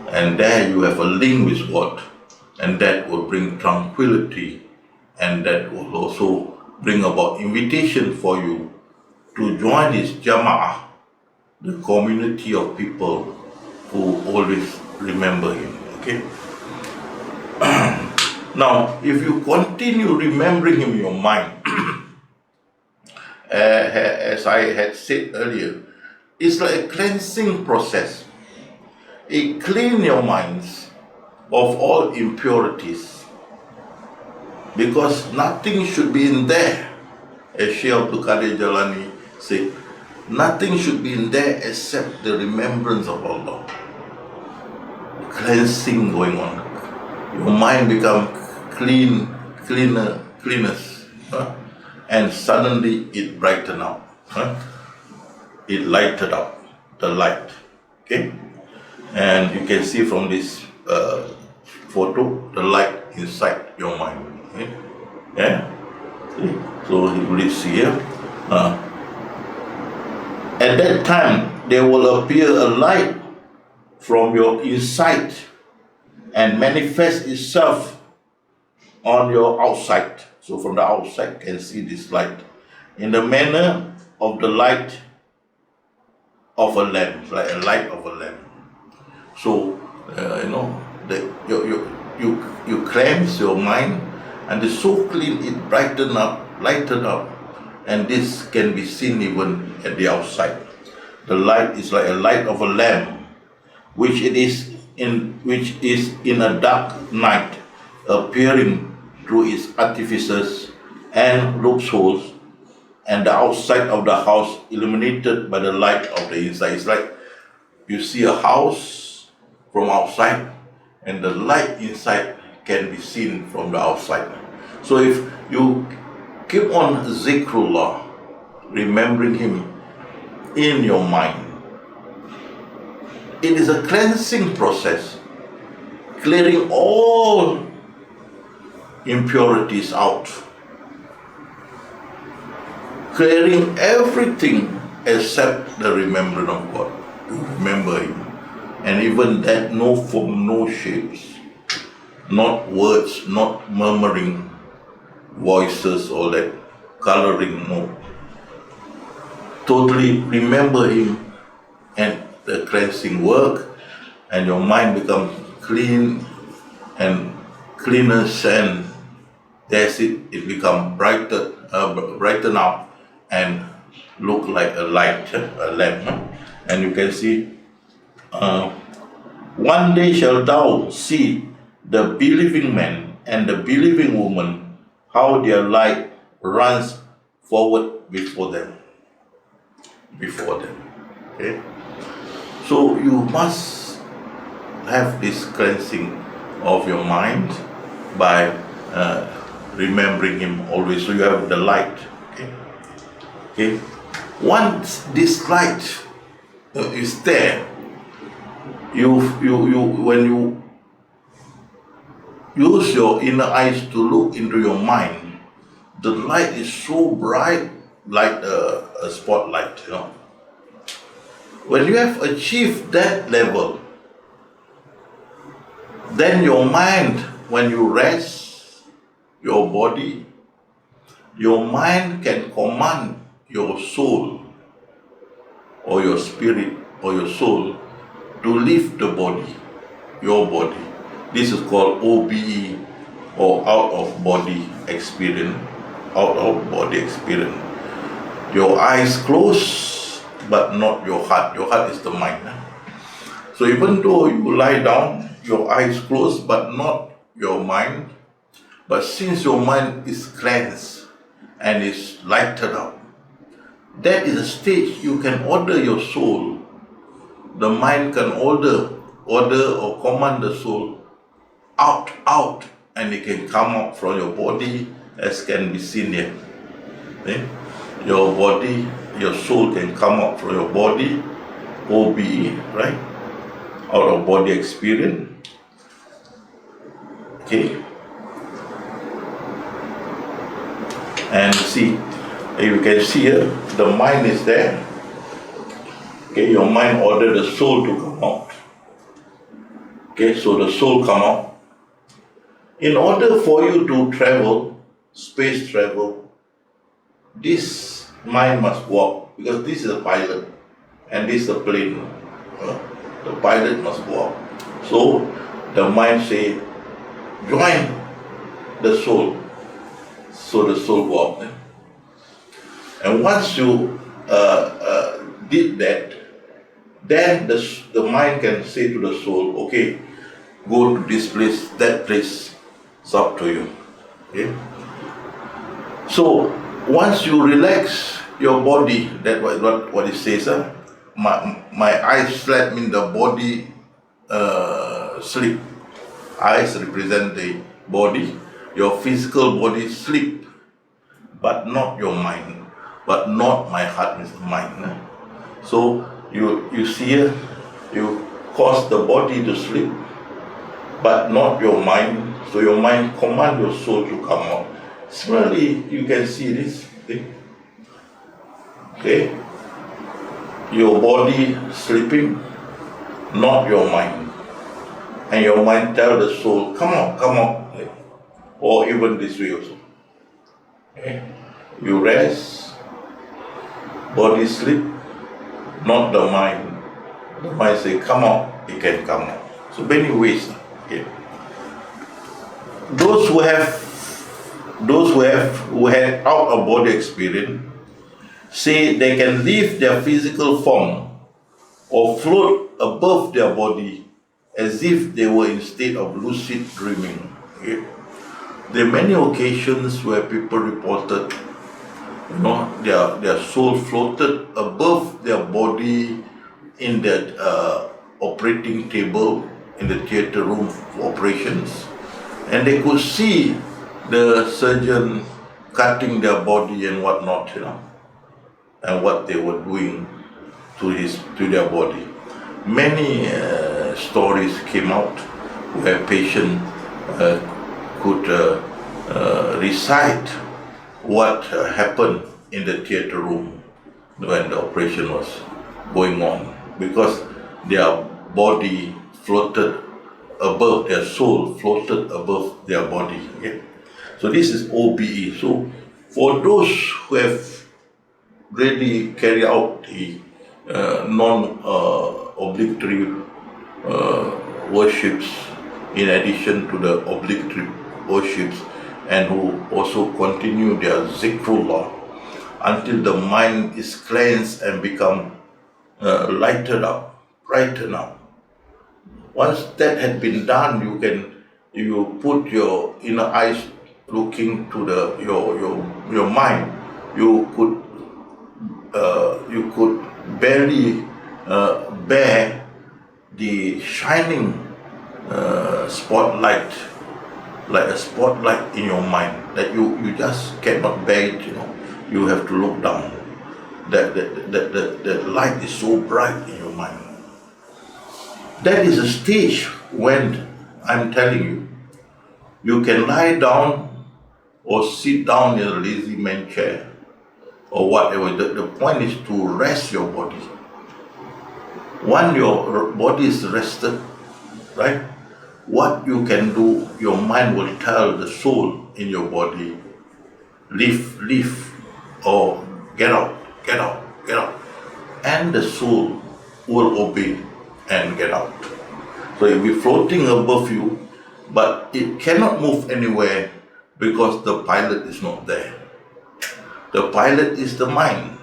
and there you have a link with God, and that will bring tranquility, and that will also bring about invitation for you to join this Jama'ah, the community of people who always remember Him. Okay. Now, if you continue remembering Him in your mind, as I had said earlier, it's like a cleansing process. It cleans your minds of all impurities, because nothing should be in there. As Shaykh Abdul Qadir Jalani said, nothing should be in there except the remembrance of Allah. Cleansing going on. Your mind become cleanest, and suddenly it brighten up. It lighted up, the light. Okay, and you can see from this photo the light inside your mind. Okay? Yeah. See? So he reads here. At that time, there will appear a light from your inside and manifest itself on your outside. So from the outside, you can see this light in the manner of the light of a lamp, like a light of a lamp. So you cleanse your mind, and it's so clean, it brighten up, lighten up, and this can be seen even at the outside. The light is like a light of a lamp, which is in a dark night, appearing through its artifices and loopholes, and the outside of the house illuminated by the light of the inside. It's like you see a house from outside, and the light inside can be seen from the outside. So if you keep on zikrullah, remembering Him in your mind, it is a cleansing process, clearing all impurities out, clearing everything except the remembrance of God. You remember Him, and even that, no form, no shapes, not words, not murmuring voices, or that coloring, no. Totally remember Him and the cleansing work, and your mind becomes clean and cleanness, and that's it. It becomes brighten up and look like a light, a lamp. And you can see, one day shall thou see the believing man and the believing woman, how their light runs forward before them. Okay? So you must have this cleansing of your mind by remembering Him always. So you have the light. Okay? Once this light is there, when you use your inner eyes to look into your mind, the light is so bright, like a spotlight. When you have achieved that level, then your mind, when you rest your body, your mind can command your soul or your spirit or your soul to leave the body, your body. This is called OBE, or out of body experience. Out of body experience. Your eyes closed, but not your heart. Your heart is the mind. So even though you lie down, your eyes closed, but not your mind. But since your mind is cleansed and is lighted up, that is a stage you can order your soul. The mind can order or command the soul out, and it can come out from your body, as can be seen here. Okay? Your body, your soul can come out from your body, OBE, right? Out of body experience. Okay? And see, you can see here, the mind is there. Okay, your mind order the soul to come out. Okay, so the soul come out. In order for you to travel, space travel, this mind must walk, because this is a pilot and this is a plane. The pilot must walk. So the mind say, join the soul. So the soul walk. And once you did that, then the mind can say to the soul, okay, go to this place, that place, it's up to you. Okay? So once you relax your body, that what it says, my eyes slept, mean the body sleep. Eyes represent the body, your physical body sleep, but not your mind, but not my heart is mind. So you see here, you cause the body to sleep, but not your mind. So your mind command your soul to come out. Similarly, you can see this thing. Okay? Your body sleeping, not your mind. And your mind tell the soul, come out, come out. Okay? Or even this way also. Okay? You rest, body sleep, not the mind. The mind say, come out, it can come out. So many ways. Okay? Those who had out of body experience say they can leave their physical form or float above their body as if they were in state of lucid dreaming. Okay? There are many occasions where people reported, their soul floated above their body in that operating table in the theater room for operations, and they could see the surgeon cutting their body and whatnot, and what they were doing to their body. Many stories came out where patient could recite what happened in the theater room when the operation was going on, because their body floated above, their soul floated above their body. Okay? So this is OBE. So for those who have really carried out the non-obligatory worships in addition to the obligatory worships, and who also continue their zikrullah until the mind is cleansed and become lighted up, brightened up. Once that had been done, you put your inner eyes looking to your mind. You could barely bear the shining spotlight, like a spotlight in your mind, that you just cannot bear it. You have to look down. The light is so bright in your mind. That is a stage when, I'm telling you, you can lie down or sit down in a lazy man chair or whatever. The point is to rest your body. When your body is rested, right, what you can do, your mind will tell the soul in your body, leave, or get out. And the soul will obey and get out. So it will be floating above you, but it cannot move anywhere because the pilot is not there. The pilot is the mind.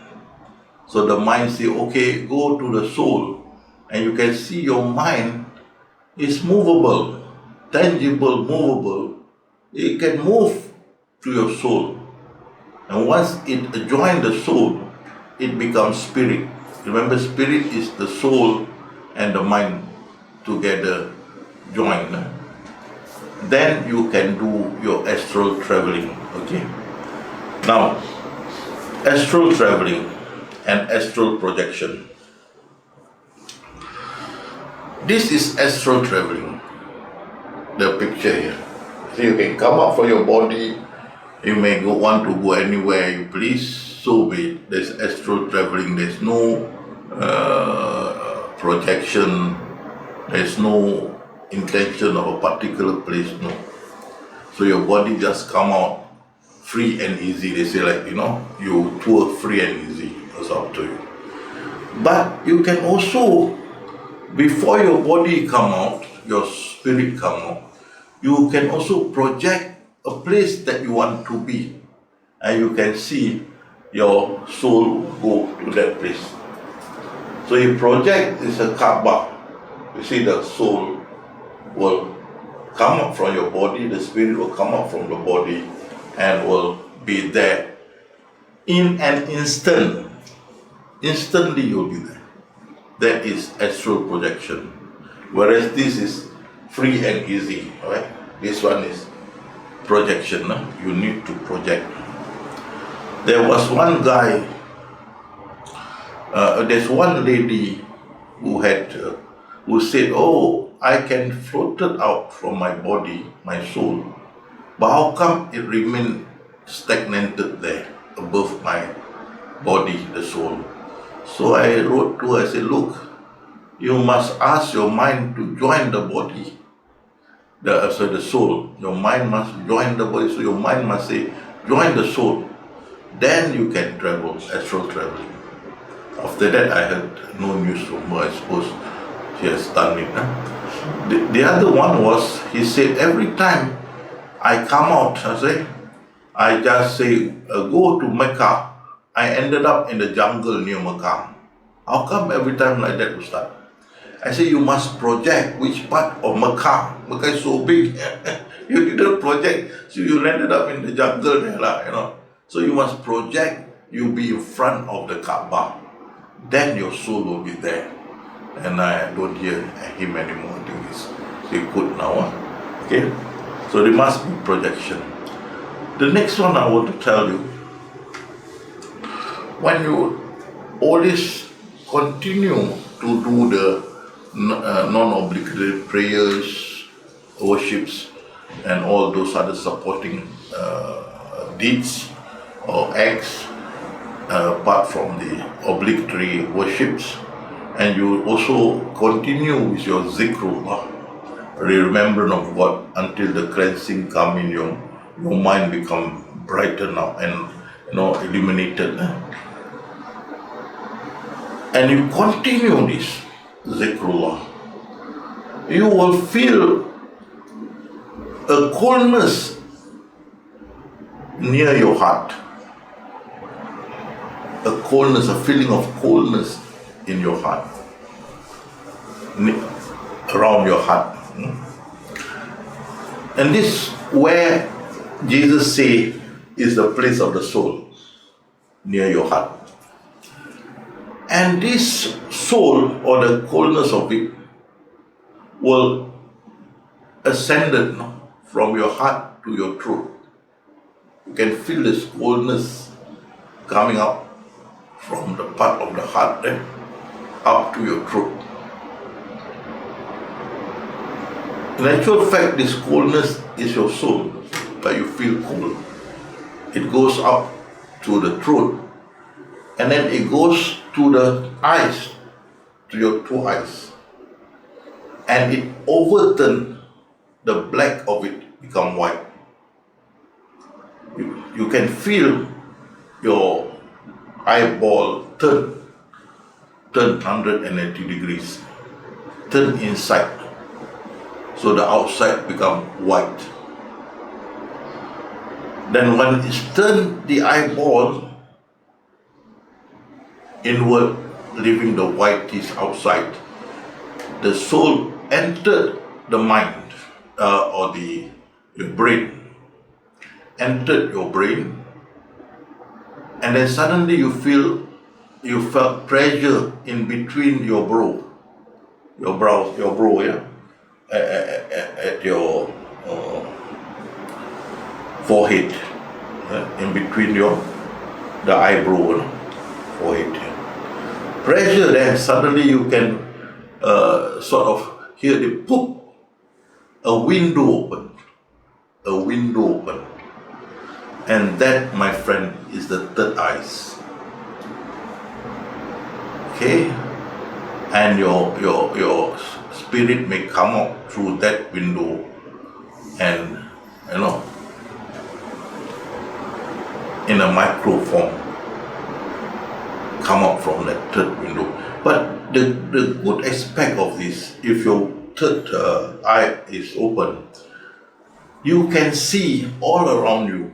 So the mind say, okay, go to the soul, and you can see your mind is movable, tangible, movable. It can move to your soul. And once it joins the soul, it becomes spirit. Remember, spirit is the soul and the mind together joined. Then you can do your astral traveling. Okay. Now, astral traveling and astral projection. This is astral traveling. The picture here. So you can come up from your body. You may want to go anywhere you please. So be it. There's astral traveling. There's no projection. There's no intention of a particular place, no. So your body just come out free and easy. They say like, you tour free and easy. It's up to you. But you can also, before your body come out, your spirit come out, you can also project a place that you want to be. And you can see your soul go to that place. So you project is a Kaaba. You see the soul will come up from your body, the spirit will come up from the body and will be there in an instant. Instantly you'll be there. That is astral projection. Whereas this is free and easy, right? This one is projection. No? You need to project. There was one guy, there's one lady who said, oh, I can float it out from my body, my soul, but how come it remained stagnated there above my body, the soul? So I wrote to her, I said, look, you must ask your mind to join the body, the soul. Your mind must join the body, so your mind must say, join the soul. Then you can travel, astral traveling. After that, I heard no news from her. I suppose she has done it. Huh? The other one was, he said, every time I come out, I just say, go to Mecca. I ended up in the jungle near Mecca. How come every time like that, Ustad? I say, you must project which part of Mecca. Mecca is so big. You didn't project, so you ended up in the jungle there, So you must project, you'll be in front of the Kaaba. Then your soul will be there. And I don't hear him anymore. I think he's good now. Okay? So there must be projection. The next one I want to tell you, when you always continue to do the non-obligatory prayers, worships, and all those other supporting deeds or acts, apart from the obligatory worships, and you also continue with your zikrullah, remembrance of God, until the cleansing come in your mind become brightened up and illuminated. And you continue this zikrullah, you will feel a coldness near your heart. A coldness, a feeling of coldness in your heart, around your heart. And this where Jesus say is the place of the soul, near your heart. And this soul, or the coldness of it, will ascend from your heart to your throat. You can feel this coldness coming up from the part of the heart there, up to your throat. In actual fact, this coldness is your soul, but you feel cold. It goes up to the throat, and then it goes to the eyes, to your two eyes, and it overturns the black of it become white. You can feel your eyeball turn 180 degrees, turn inside, so the outside become white. Then when it's turned the eyeball inward, leaving the white teeth outside, the soul entered the mind, or the brain, entered your brain, and then suddenly you felt pressure in between your brow, at your forehead, in between the eyebrow, forehead. Pressure there, suddenly you can sort of hear the poop, a window open. And that, my friend, is the third eyes. okay, and your spirit may come out through that window, and in a micro form, come out from that third window. But the good aspect of this, if your third eye is open, you can see all around you,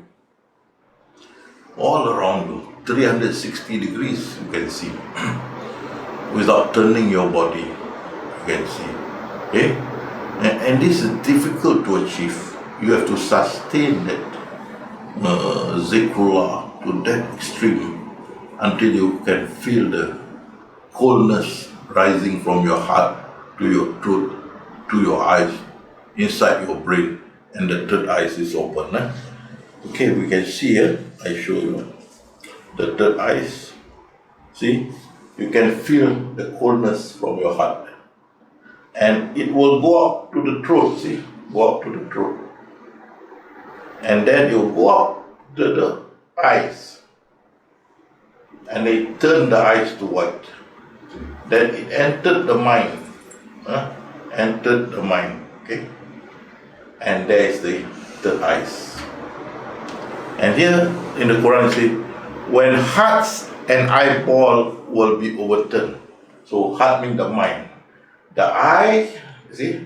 360 degrees you can see, without turning your body, you can see. Okay? And this is difficult to achieve. You have to sustain that zikrullah to that extreme until you can feel the coldness rising from your heart to your throat, to your eyes, inside your brain, and the third eye is open. Okay, we can see here, I show you the third eyes. See, you can feel the coldness from your heart, and it will go up to the throat. See, go up to the throat, and then you go up to the eyes, and they turn the eyes to white. Then it entered the mind, okay, and there is the third eyes. And here in the Quran it says, when hearts and eyeball will be overturned. So heart means the mind. The eye, see,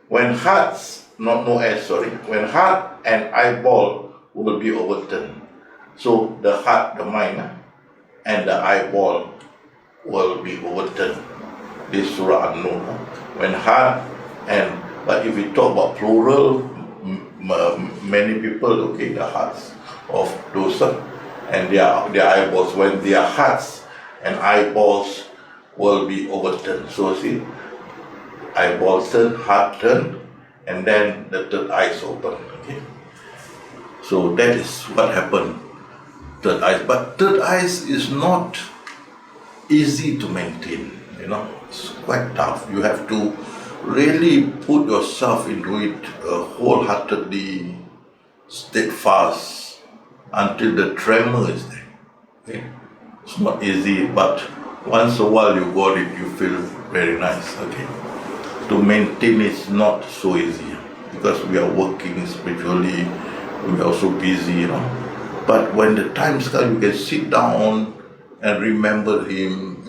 when hearts, when heart and eyeball will be overturned. So the heart, the mind, and the eyeball will be overturned. This Surah An-Nur. When heart and, but if we talk about plural, many people, okay, the hearts of those and their eyeballs, when their hearts and eyeballs will be overturned. So see, eyeballs turn, heart turn, and then the third eyes open. Okay, so that is what happened. Third eyes, but third eyes is not easy to maintain. It's quite tough. You have to really put yourself into it wholeheartedly, steadfast, until the tremor is there. Okay? It's not easy, but once a while you got it, you feel very nice. Okay, to maintain it's not so easy because we are working spiritually, we are also busy, But when the time comes, you can sit down and remember Him,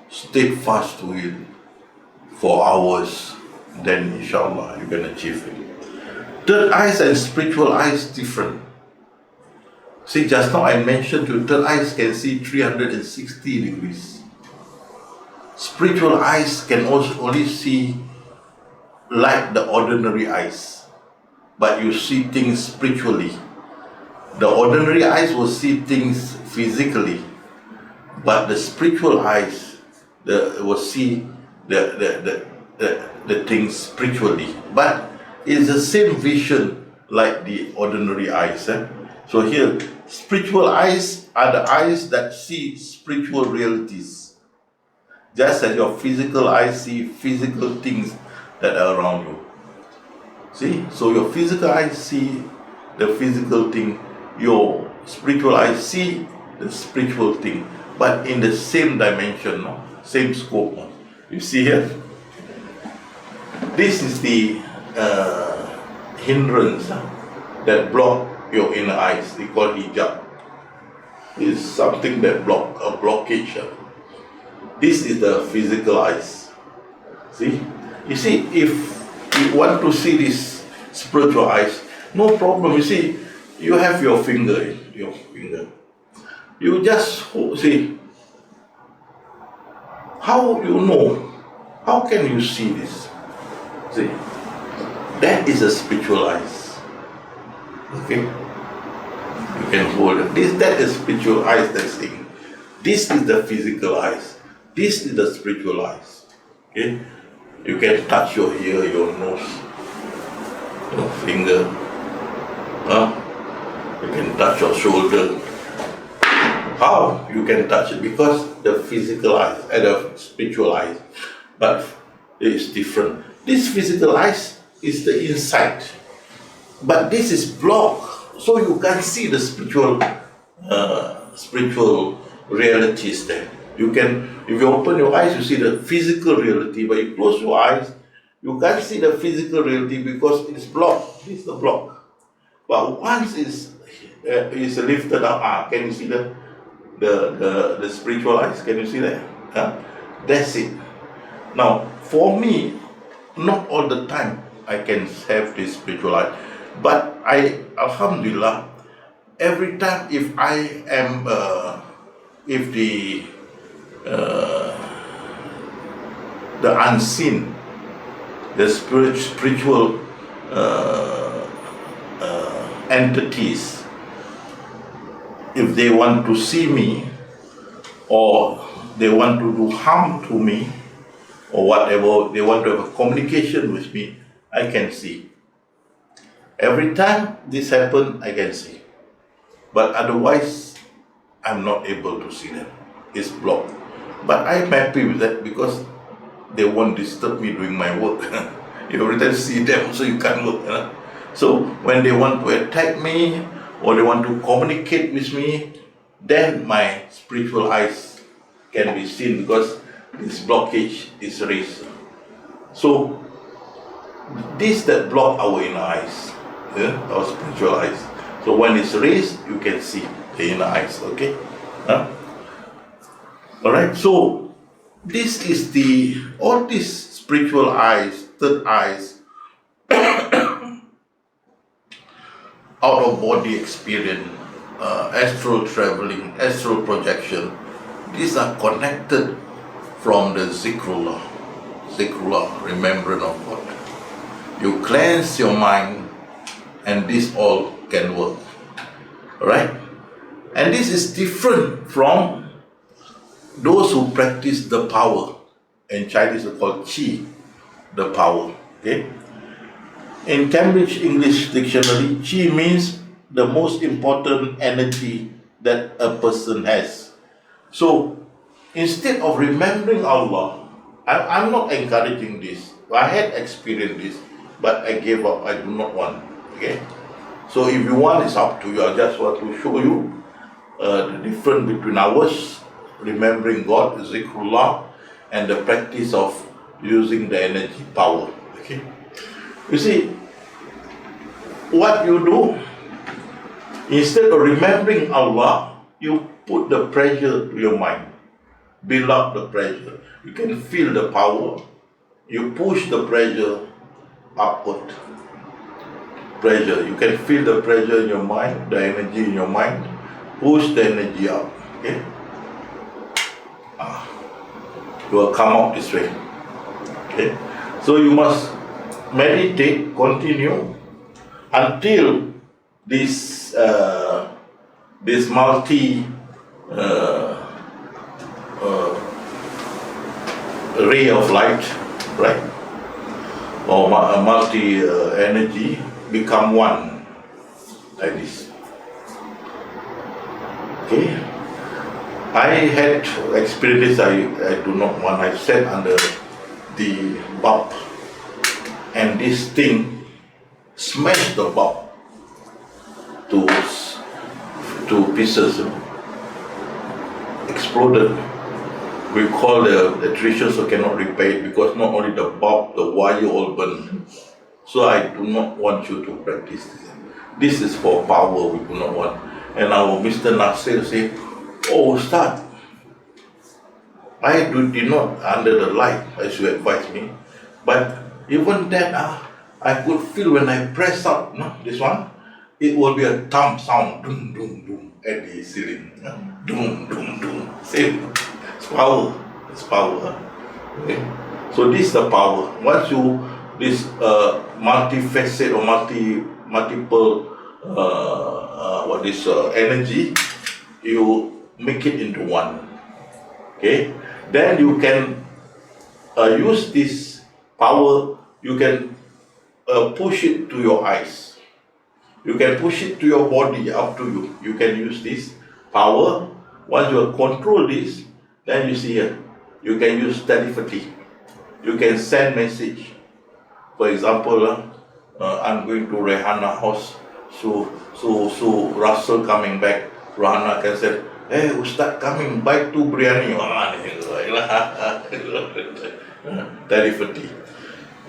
stay fast to it for hours, then inshallah you can achieve it. Third eyes and spiritual eyes different. See, just now I mentioned to you, third eyes can see 360 degrees. Spiritual eyes can also only see like the ordinary eyes, but you see things spiritually. The ordinary eyes will see things physically, but the spiritual eyes will see the things spiritually. But it's the same vision like the ordinary eyes. So here, spiritual eyes are the eyes that see spiritual realities, just as your physical eyes see physical things that are around you. See, so your physical eyes see the physical thing, your spiritual eyes see the spiritual thing, but in the same dimension, same scope. You see here, this is the hindrance that block your inner eyes. They call hijab. It's something that block a blockage. This is the physical eyes. See, you see, if you want to see this spiritual eyes, no problem. You see, you have your finger. You just see. How you know? How can you see this? See, that is a spiritual eyes. Okay, you can hold it. That is spiritual eyes. That's thing. This is the physical eyes. This is the spiritual eyes. Okay, you can touch your ear, your nose, your finger. You can touch your shoulder. How you can touch it? Because the physical eyes and the spiritual eyes, but it is different. This physical eyes is the inside, but this is blocked, so you can't see the spiritual realities there. You can, if you open your eyes, you see the physical reality, but you close your eyes, you can't see the physical reality because it's blocked. It's the block. But once it's lifted up, can you see the spiritual eyes? Can you see that? That's it. Now, for me, not all the time I can have this spiritual eye, but Alhamdulillah, every time if I am, if the unseen, the spiritual entities, if they want to see me or they want to do harm to me or whatever, they want to have a communication with me, I can see. Every time this happens, I can see. But otherwise, I'm not able to see them. It's blocked. But I'm happy with that because they won't disturb me doing my work. You every time see them, so you can't work. So when they want to attack me or they want to communicate with me, then my spiritual eyes can be seen because this blockage is raised. So this that block our inner eyes, our spiritual eyes. So when it's raised, you can see the inner eyes. Okay. All right. So this is all these spiritual eyes, third eyes, out of body experience, astral traveling, astral projection. These are connected from the zikrullah, remembrance of God. You cleanse your mind, and this all can work. Alright? And this is different from those who practice the power. In Chinese it's called qi, the power. Okay? In Cambridge English Dictionary, qi means the most important energy that a person has. So, instead of remembering Allah, I'm not encouraging this. I had experienced this, but I gave up. I do not want. Okay? So, if you want, it's up to you. I just want to show you the difference between ours, remembering God, zikrullah, and the practice of using the energy power. Okay? You see, what you do, instead of remembering Allah, you put the pressure to your mind. Build up the pressure. You can feel the power. You push the pressure upward. Pressure. You can feel the pressure in your mind, the energy in your mind. Push the energy up. Okay? You will come out this way. Okay? So you must meditate, continue until this multi ray of light, right, or multi energy become one, like this. Okay, I had experienced this. I do not want. I sat under the bulb, and this thing smashed the bulb to pieces, exploded. We call the electrician, so cannot repair it because not only the bulb, the wire all burned. So I do not want you to practice this. This is for power, we do not want. And our Mr. Nasir said, "Oh, Ustad, I did not under the light as you advised me, but even then I could feel when I press up, this one, it will be a thump sound, doom, doom, doom, at the ceiling. Doom, doom, doom. Same. It's power. It's power. Okay? So this is the power. Once you, this multifaceted or multiple energy, you make it into one. Okay? Then you can use this power, you can push it to your eyes. You can push it to your body, up to you. You can use this power. Once you control this, then you see here, you can use telepathy. You can send message. For example, I'm going to Rehana house, so Russell coming back, Rahana can say, Hey, Ustaz coming, buy 2 biryani. Telepathy.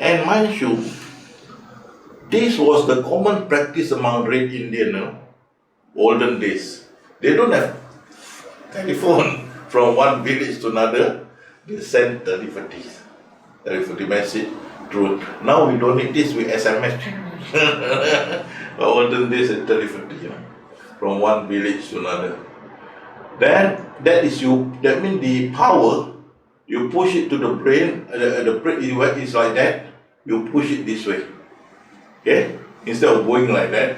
And mind you, this was the common practice among Red Indian, olden days. They don't have telephone from one village to another. They send telepathy message through. Now we don't need this, we SMS. But olden days, telepathy, from one village to another. Then that means the power, you push it to the brain, the brain is like that, you push it this way. Okay? Instead of going like that,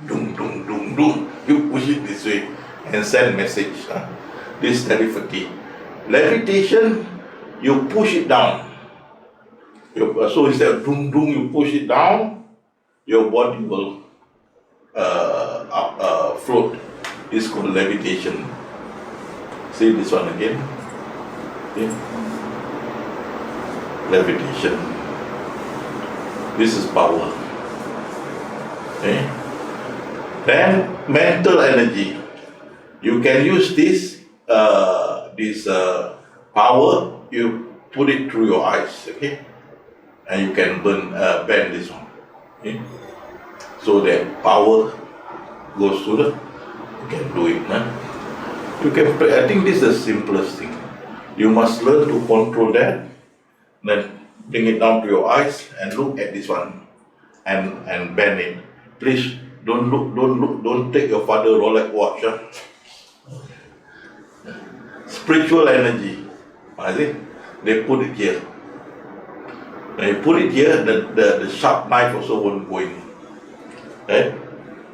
dum dum dum dum, you push it this way and send message. This telepathy. Levitation, you push it down. So instead of dum dum, you push it down, your body will float. It's called levitation. See this one again. Okay. Levitation. This is power. Okay. Then mental energy. You can use this power. You put it through your eyes. Okay, and you can bend this one. Okay, so that power goes to you can do it. You can. I think this is the simplest thing. You must learn to control that. Then bring it down to your eyes and look at this one, and bend it. Please don't look. Don't take your father Rolex watch. Spiritual energy. I think they put it here. When you put it here, the sharp knife also won't go in. Right?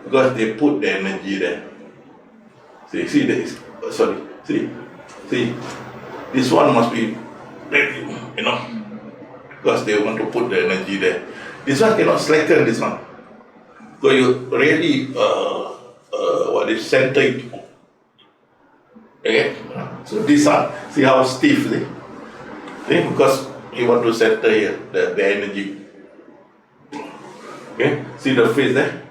Because they put the energy there. See this. Sorry. See. This one must be, because they want to put the energy there. This one cannot slacken. This one. So you really center it. Okay. So this one, see how stiff, see? Because you want to center here the energy. Okay. See the face there.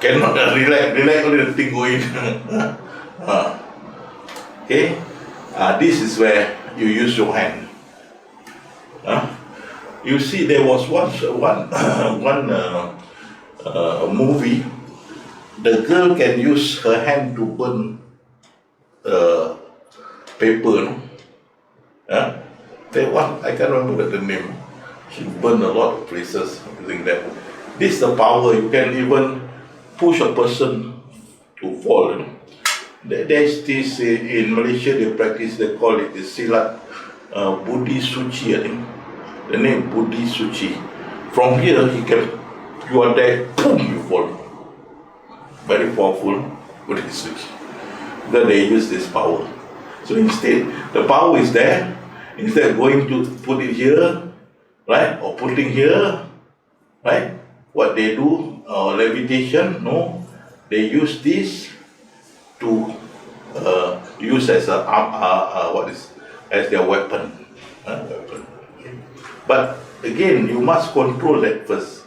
Cannot relax only the thing going. Okay, this is where you use your hand. You see, there was once one movie. The girl can use her hand to burn paper. No? That one, I can't remember the name. She burned a lot of places using that. This is the power. You can even push a person to fall. There's this in Malaysia, they practice, they call it the silat Budi Suci, I think. The name Budi Suci. From here, you are there, boom, you fall. Very powerful Budi Suci. Then they use this power. So instead, the power is there. Instead of going to put it here, right, or putting here, right, what they do, levitation, no, they use this to use as as their weapon. But again, you must control that first,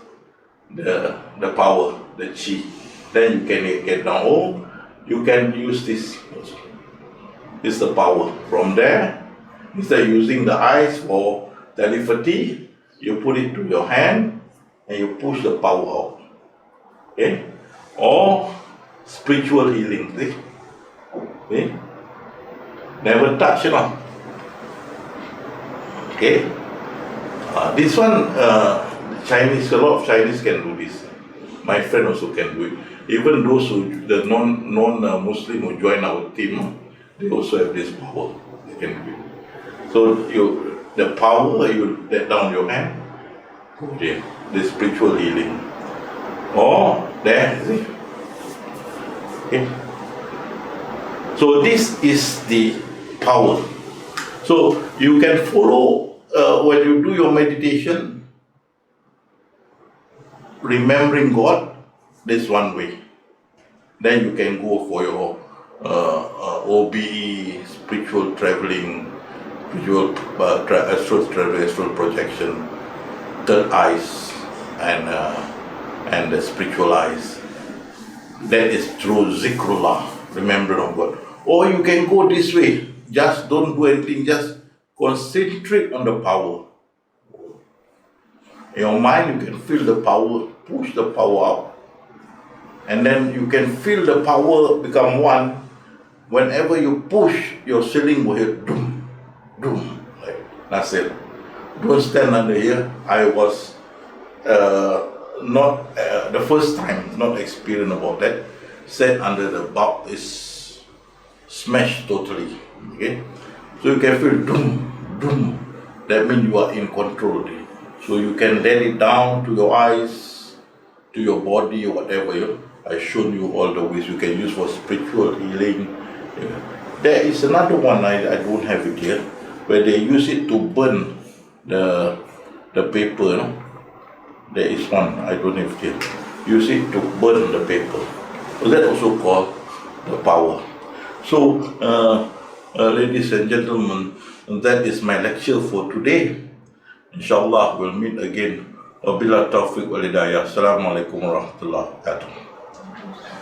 the power, the chi. Then you can get down. Oh, you can use this. This is the power. From there, instead of using the eyes for telepathy, you put it to your hand and you push the power out. Okay? Or spiritual healing. See? Never touch, Okay? This one, Chinese, a lot of Chinese can do this. My friend also can do it. Even those the non-Muslim who join our team, they also have this power. They can do it. So the power, you let down your hand, okay, the spiritual healing. Or there, see? Okay. So this is the power. So you can follow when you do your meditation, remembering God, this one way. Then you can go for your OBE, spiritual traveling, spiritual astral travel, astral projection, third eyes, and the spiritual eyes. That is through zikrullah, remembrance of God. Or you can go this way, just don't do anything, just concentrate on the power. In your mind, you can feel the power, push the power out. And then you can feel the power become one. Whenever you push, your ceiling will hit doom, doom. Like that's it. Don't stand under here. I was not the first time, not experienced about that. Sat under the bulb is smashed totally. Okay, so you can feel doom, doom. That means you are in control. So you can let it down to your eyes, to your body, or whatever. I've shown you all the ways you can use for spiritual healing. There is another one, I don't have it here, where they use it to burn the paper. There is one, I don't have it here. Use it to burn the paper. So that also called the power. So, ladies and gentlemen, that is my lecture for today. Inshallah, we'll meet again. Wabillahi taufiq wal hidayah. Assalamualaikum warahmatullahi wabarakatuh.